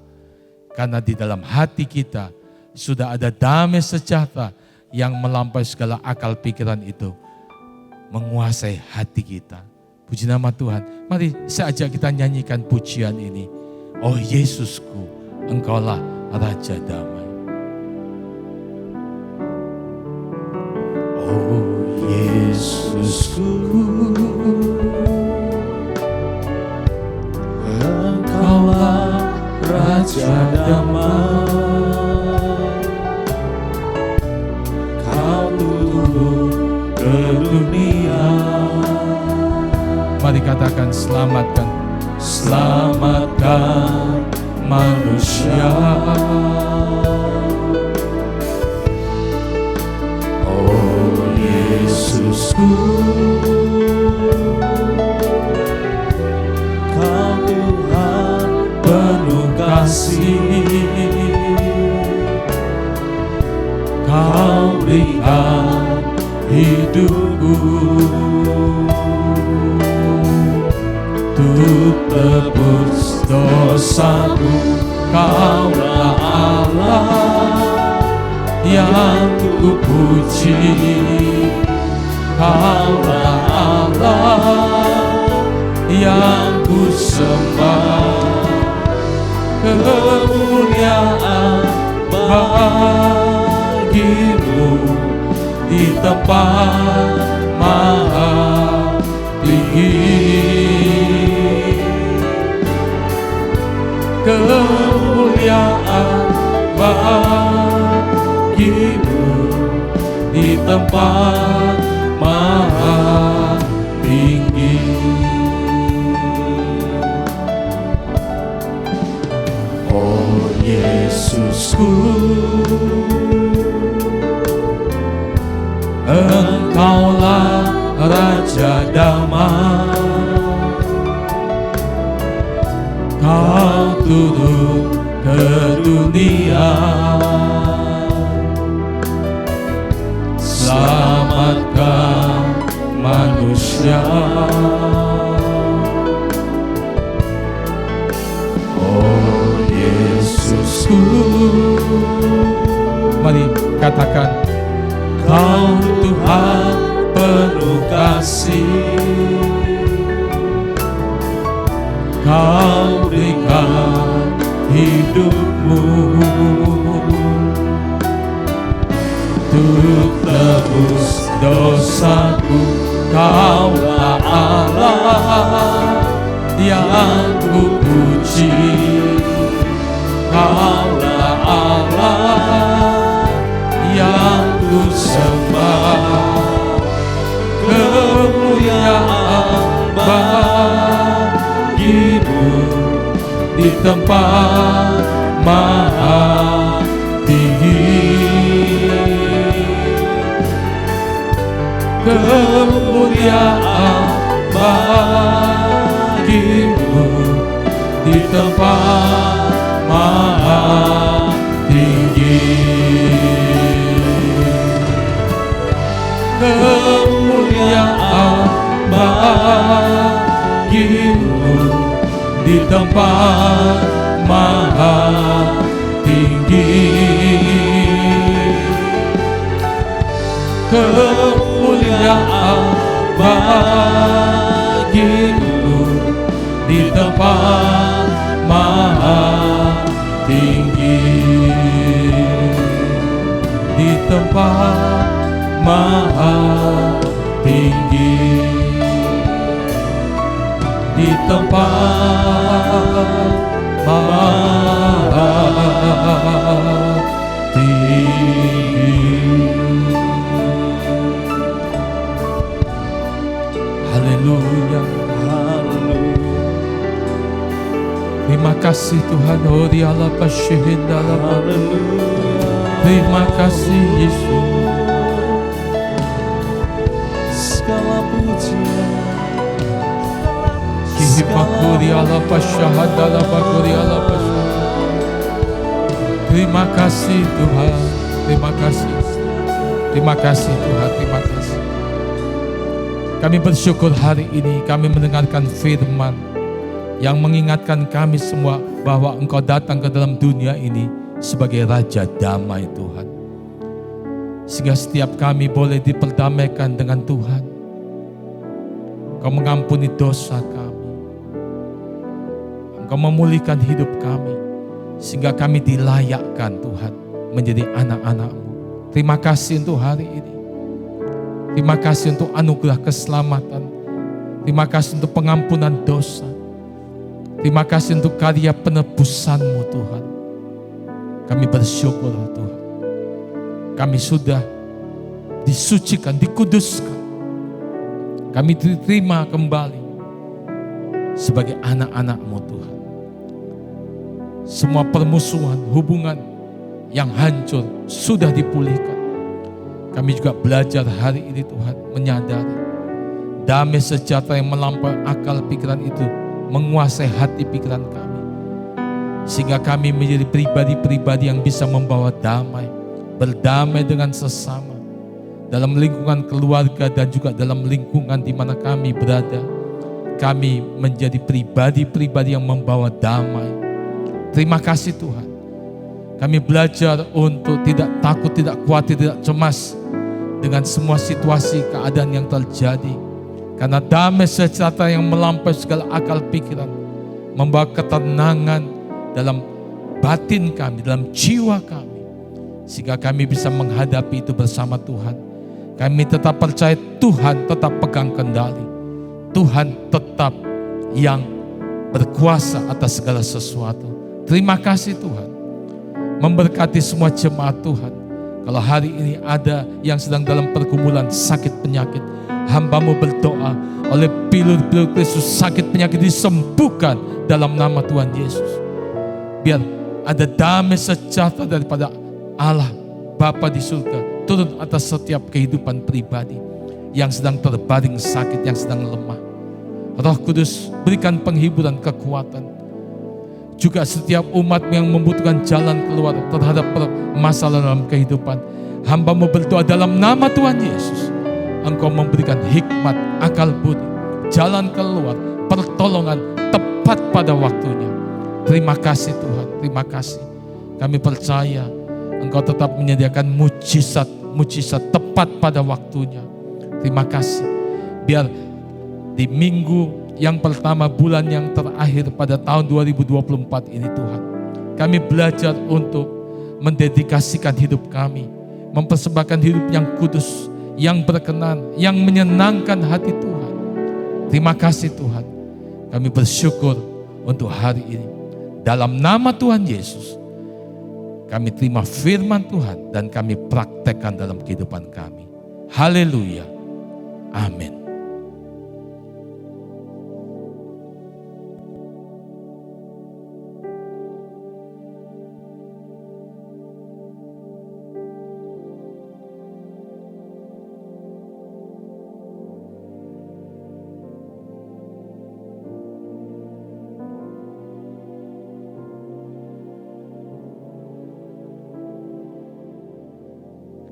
Karena di dalam hati kita sudah ada damai sejahtera yang melampaui segala akal pikiran itu, menguasai hati kita. Puji nama Tuhan. Mari saja kita nyanyikan pujian ini. Oh Yesusku, Engkaulah Raja Damai. Oh Yesusku, Engkaulah Raja Damai. Kau turun ke dunia. Mari katakan selamatkan. Selamatkan manusia. Oh Yesusku, Kau Tuhan penuh kasih. Kau berikan hidupku untuk tebus dosaku. Kaulah Allah yang ku puji. Kaulah Allah yang ku sembah, kemuliaan bagimu di tempat maha tinggi. Kemuliaan bagimu di tempat maha tinggi. Oh Yesusku, Engkaulah Raja damai. Kau turun ke dunia, selamatkan manusia. Oh Yesusku, mari katakan, Kau Tuhan penuh kasih. Kau berikan hidupmu untuk tebus dosaku. Kaulah Allah yang ku puji. Kaulah Allah yang ku sembah. Kemuliaan bagimu di tempat maha tinggi. Kemuliaan bagimu di tempat maha tinggi. Kemuliaan bagimu di tempat maha tinggi. Kemuliaan bagimu di tempat maha tinggi. Di tempat maha tinggi. Di tempat maha tinggi. Haleluya, haleluya. Terima kasih Tuhan. Oh dialah pasyihinda. Terima kasih Yesus. Segala pujian, terima kasih Tuhan. Terima kasih. Terima kasih Tuhan. Terima kasih. Kami bersyukur hari ini kami mendengarkan firman yang mengingatkan kami semua bahwa Engkau datang ke dalam dunia ini sebagai Raja damai Tuhan. Sehingga setiap kami boleh diperdamaikan dengan Tuhan. Engkau mengampuni dosa kami. Engkau memulihkan hidup kami. Sehingga kami dilayakkan Tuhan menjadi anak-anak-Mu. Terima kasih untuk hari ini. Terima kasih untuk anugerah keselamatan. Terima kasih untuk pengampunan dosa. Terima kasih untuk karya penebusan-Mu Tuhan. Kami bersyukur Tuhan. Kami sudah disucikan, dikuduskan. Kami diterima kembali sebagai anak-anak-Mu Tuhan. Semua permusuhan, hubungan yang hancur sudah dipulihkan. Kami juga belajar hari ini Tuhan menyadari damai sejahtera yang melampaui akal pikiran itu menguasai hati pikiran kami. Sehingga kami menjadi pribadi-pribadi yang bisa membawa damai, berdamai dengan sesama, dalam lingkungan keluarga dan juga dalam lingkungan di mana kami berada. Kami menjadi pribadi-pribadi yang membawa damai. Terima kasih Tuhan. Kami belajar untuk tidak takut, tidak khawatir, tidak cemas dengan semua situasi keadaan yang terjadi. Karena damai sejahtera yang melampaui segala akal pikiran membawa ketenangan dalam batin kami, dalam jiwa kami. Sehingga kami bisa menghadapi itu bersama Tuhan. Kami tetap percaya Tuhan tetap pegang kendali. Tuhan tetap yang berkuasa atas segala sesuatu. Terima kasih Tuhan. Memberkati semua jemaat Tuhan. Kalau hari ini ada yang sedang dalam pergumulan sakit penyakit, hamba-Mu berdoa oleh pilur-pilur Kristus sakit penyakit disembuhkan dalam nama Tuhan Yesus. Biar ada damai sejahtera daripada Allah Bapa di surga turun atas setiap kehidupan pribadi yang sedang terbaring sakit, yang sedang lemah. Roh Kudus berikan penghiburan, kekuatan. Juga setiap umat yang membutuhkan jalan keluar terhadap masalah dalam kehidupan, hamba-Mu berdoa dalam nama Tuhan Yesus. Engkau memberikan hikmat, akal budi, jalan keluar, pertolongan tepat pada waktunya. Terima kasih Tuhan, terima kasih. Kami percaya Engkau tetap menyediakan mujizat tepat pada waktunya. Terima kasih. Biar di minggu yang pertama bulan yang terakhir pada tahun 2024 ini Tuhan, kami belajar untuk mendedikasikan hidup kami, mempersembahkan hidup yang kudus, yang berkenan, yang menyenangkan hati Tuhan. Terima kasih Tuhan. Kami bersyukur untuk hari ini. Dalam nama Tuhan Yesus, kami terima firman Tuhan dan kami praktekkan dalam kehidupan kami. Haleluya. Amin.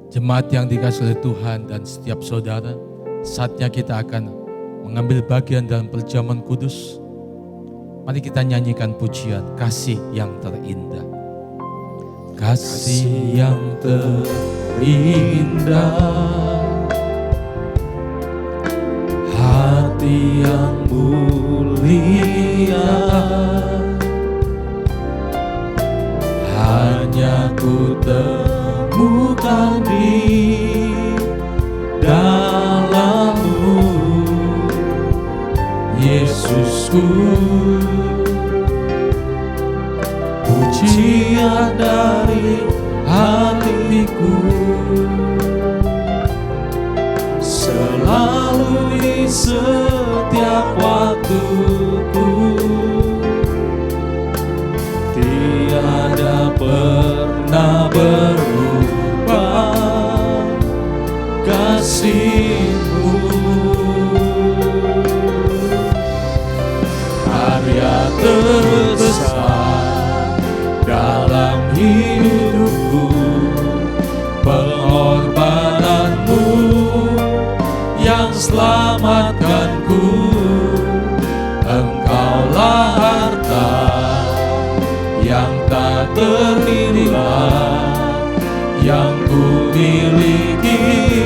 Jemaat yang dikasihi oleh Tuhan dan setiap saudara, saatnya kita akan mengambil bagian dalam perjamuan kudus. Mari kita nyanyikan pujian kasih yang terindah. Kasih yang terindah, hati yang mulia, hanya ku temukan di dalam-Mu, Yesusku. Pujian dari hatiku selalu di setiap waktuku, tiada pernah berubah kasih-Mu. Karya terbesar dalam hidupku, pengorbanan-Mu yang selamatkanku. Engkaulah harta yang tak ternilai, yang ku miliki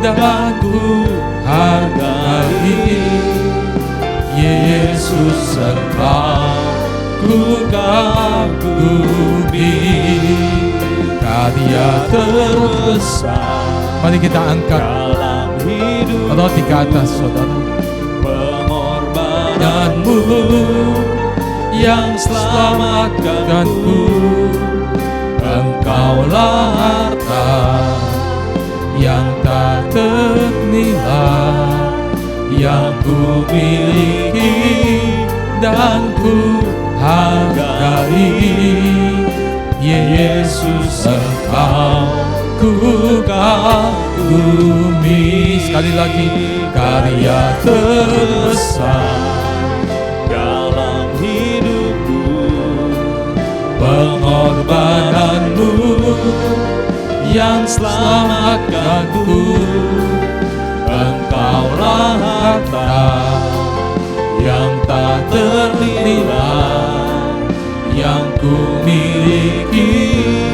dan ku hargai. Yesus, Engkau ku kagumi, karya terbesar. Mari kita angkat roti ke atas, saudara. Pengorbanan-Mu yang selamatkanku. Engkaulah harta yang tak ternilai, yang ku miliki dan ku hargai. Yesus, Engkau ku kagumi. Sekali lagi, karya terbesar dalam hidupku, pengorbanan-Mu yang selamatkanku. Engkaulah harta yang tak ternilai, yang ku miliki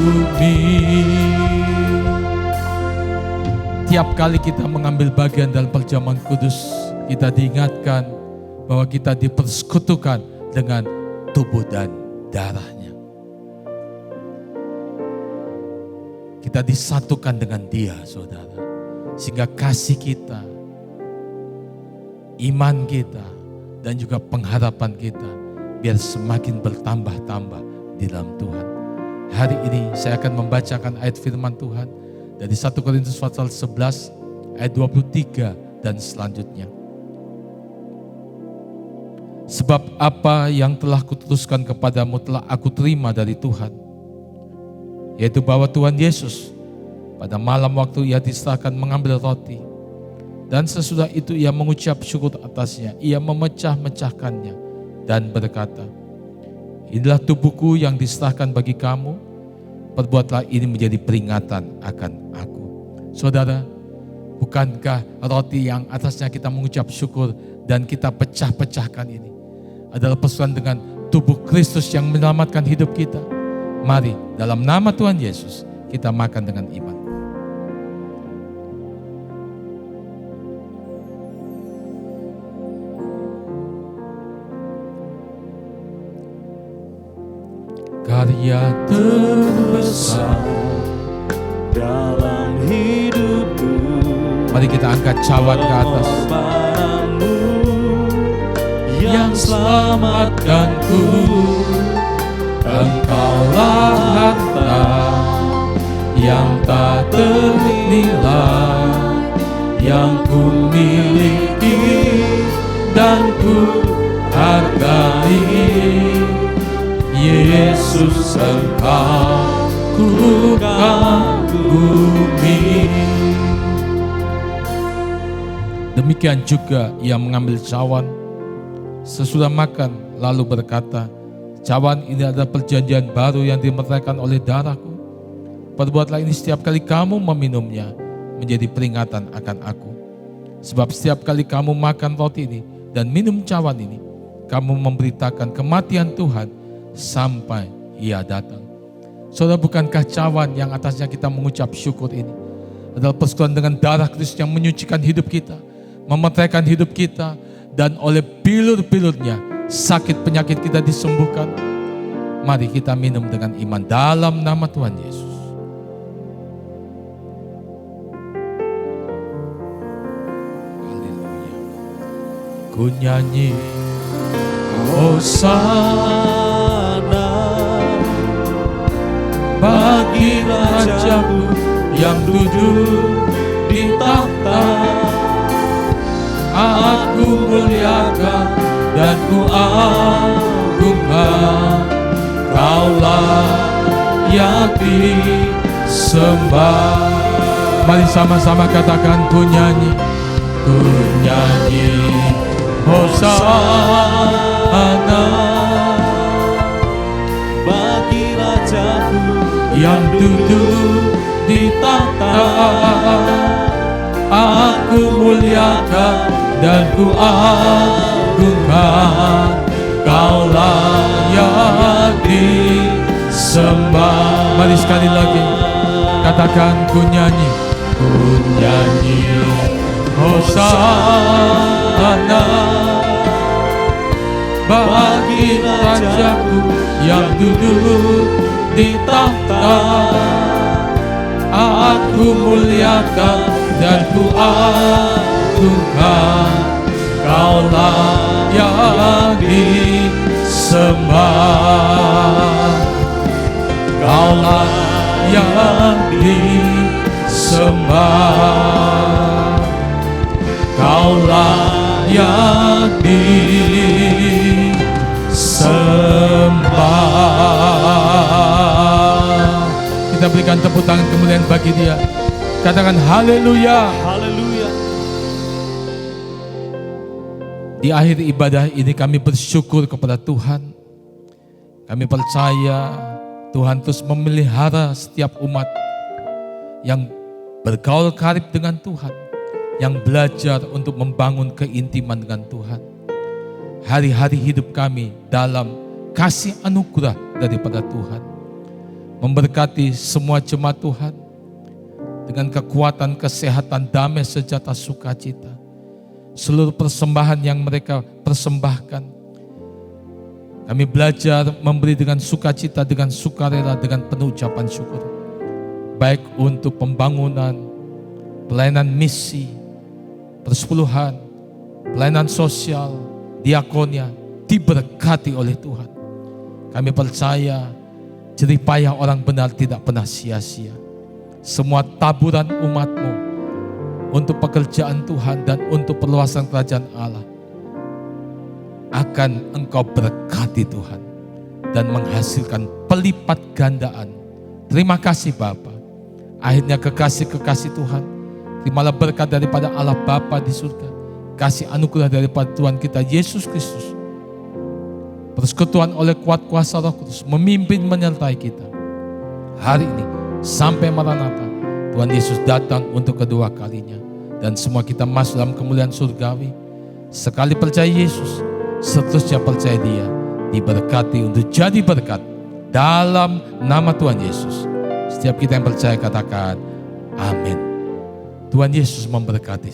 bumi. Tiap kali kita mengambil bagian dalam perjamuan kudus, kita diingatkan bahwa kita dipersekutukan dengan tubuh dan darahnya. Kita disatukan dengan Dia, saudara. Sehingga kasih kita, iman kita, dan juga pengharapan kita biar semakin bertambah-tambah di dalam Tuhan. Hari ini saya akan membacakan ayat firman Tuhan dari 1 Korintus pasal 11 ayat 23 dan selanjutnya. Sebab apa yang telah kuteruskan kepadamu telah aku terima dari Tuhan, yaitu bahwa Tuhan Yesus pada malam waktu Ia diserahkan mengambil roti, dan sesudah itu Ia mengucap syukur atasnya, Ia memecah-mecahkannya dan berkata, inilah tubuhku yang diserahkan bagi kamu, perbuatlah ini menjadi peringatan akan aku. Saudara, bukankah roti yang atasnya kita mengucap syukur dan kita pecah-pecahkan ini adalah pesan dengan tubuh Kristus yang menyelamatkan hidup kita? Mari dalam nama Tuhan Yesus kita makan dengan iman. Karya terbesar dalam hidupku, mari kita angkat cawan ke atas. pengorbananmu Yang selamatkanku, Engkaulah harta yang tak ternilai, yang ku miliki dan ku hargai. Yesus, Engkau ku kagumi. Demikian juga Ia mengambil cawan sesudah makan, lalu berkata, cawan ini adalah perjanjian baru yang dimeteraikan oleh darahku. Perbuatlah ini setiap kali kamu meminumnya, menjadi peringatan akan aku. Sebab setiap kali kamu makan roti ini dan minum cawan ini, kamu memberitakan kematian Tuhan sampai Ia datang. Saudara, bukankah cawan yang atasnya kita mengucap syukur ini adalah persekutuan dengan darah Kristus yang menyucikan hidup kita, memeteraikan hidup kita, dan oleh bilur-bilurnya sakit penyakit kita disembuhkan. Mari kita minum dengan iman dalam nama Tuhan Yesus. Haleluya. Ku nyanyi Hosana bagi Rajaku yang duduk di tahta. Aku muliakan dan ku agungkan, Kaulah yang disembah. Mari sama-sama katakan, ku nyanyi Hosana bagi Rajaku yang duduk di tahta. Aku muliakan dan ku agungkan, Kaulah yang disembah. Mari sekali lagi katakan, ku nyanyi Hosana bagi Rajaku yang duduk di tahta. Aku muliakan dan ku agungkan, Kaulah yang disembah. Kaulah yang disembah. Kaulah yang disembah. Kita berikan tepuk tangan kemuliaan bagi Dia. Katakan haleluya. Haleluya. Di akhir ibadah ini kami bersyukur kepada Tuhan. Kami percaya Tuhan terus memelihara setiap umat yang bergaul karib dengan Tuhan, yang belajar untuk membangun keintiman dengan Tuhan. Hari-hari hidup kami dalam kasih anugerah daripada Tuhan. memberkati semua jemaat Tuhan dengan kekuatan, kesehatan, damai, sejahtera, sukacita. Seluruh persembahan yang mereka persembahkan, kami belajar memberi dengan sukacita, dengan sukarela, dengan penuh ucapan syukur. Baik untuk pembangunan, pelayanan misi, persepuluhan, pelayanan sosial, diakonia, diberkati oleh Tuhan. Kami percaya jerih payah orang benar tidak pernah sia-sia. Semua taburan umat-Mu untuk pekerjaan Tuhan dan untuk perluasan kerajaan Allah akan Engkau berkati Tuhan dan menghasilkan pelipat gandaan. Terima kasih Bapa. Akhirnya kekasih-kekasih Tuhan, terimalah berkat daripada Allah Bapa di surga, kasih anugerah daripada Tuhan kita Yesus Kristus, persekutuan oleh kuat kuasa Roh Kudus memimpin menyertai kita hari ini sampai Maranatha. Tuhan Yesus datang untuk kedua kalinya dan semua kita masuk dalam kemuliaan surgawi. Sekali percaya Yesus, seterusnya percaya Dia, diberkati untuk jadi berkat dalam nama Tuhan Yesus. Setiap kita yang percaya katakan amin. Tuhan Yesus memberkati.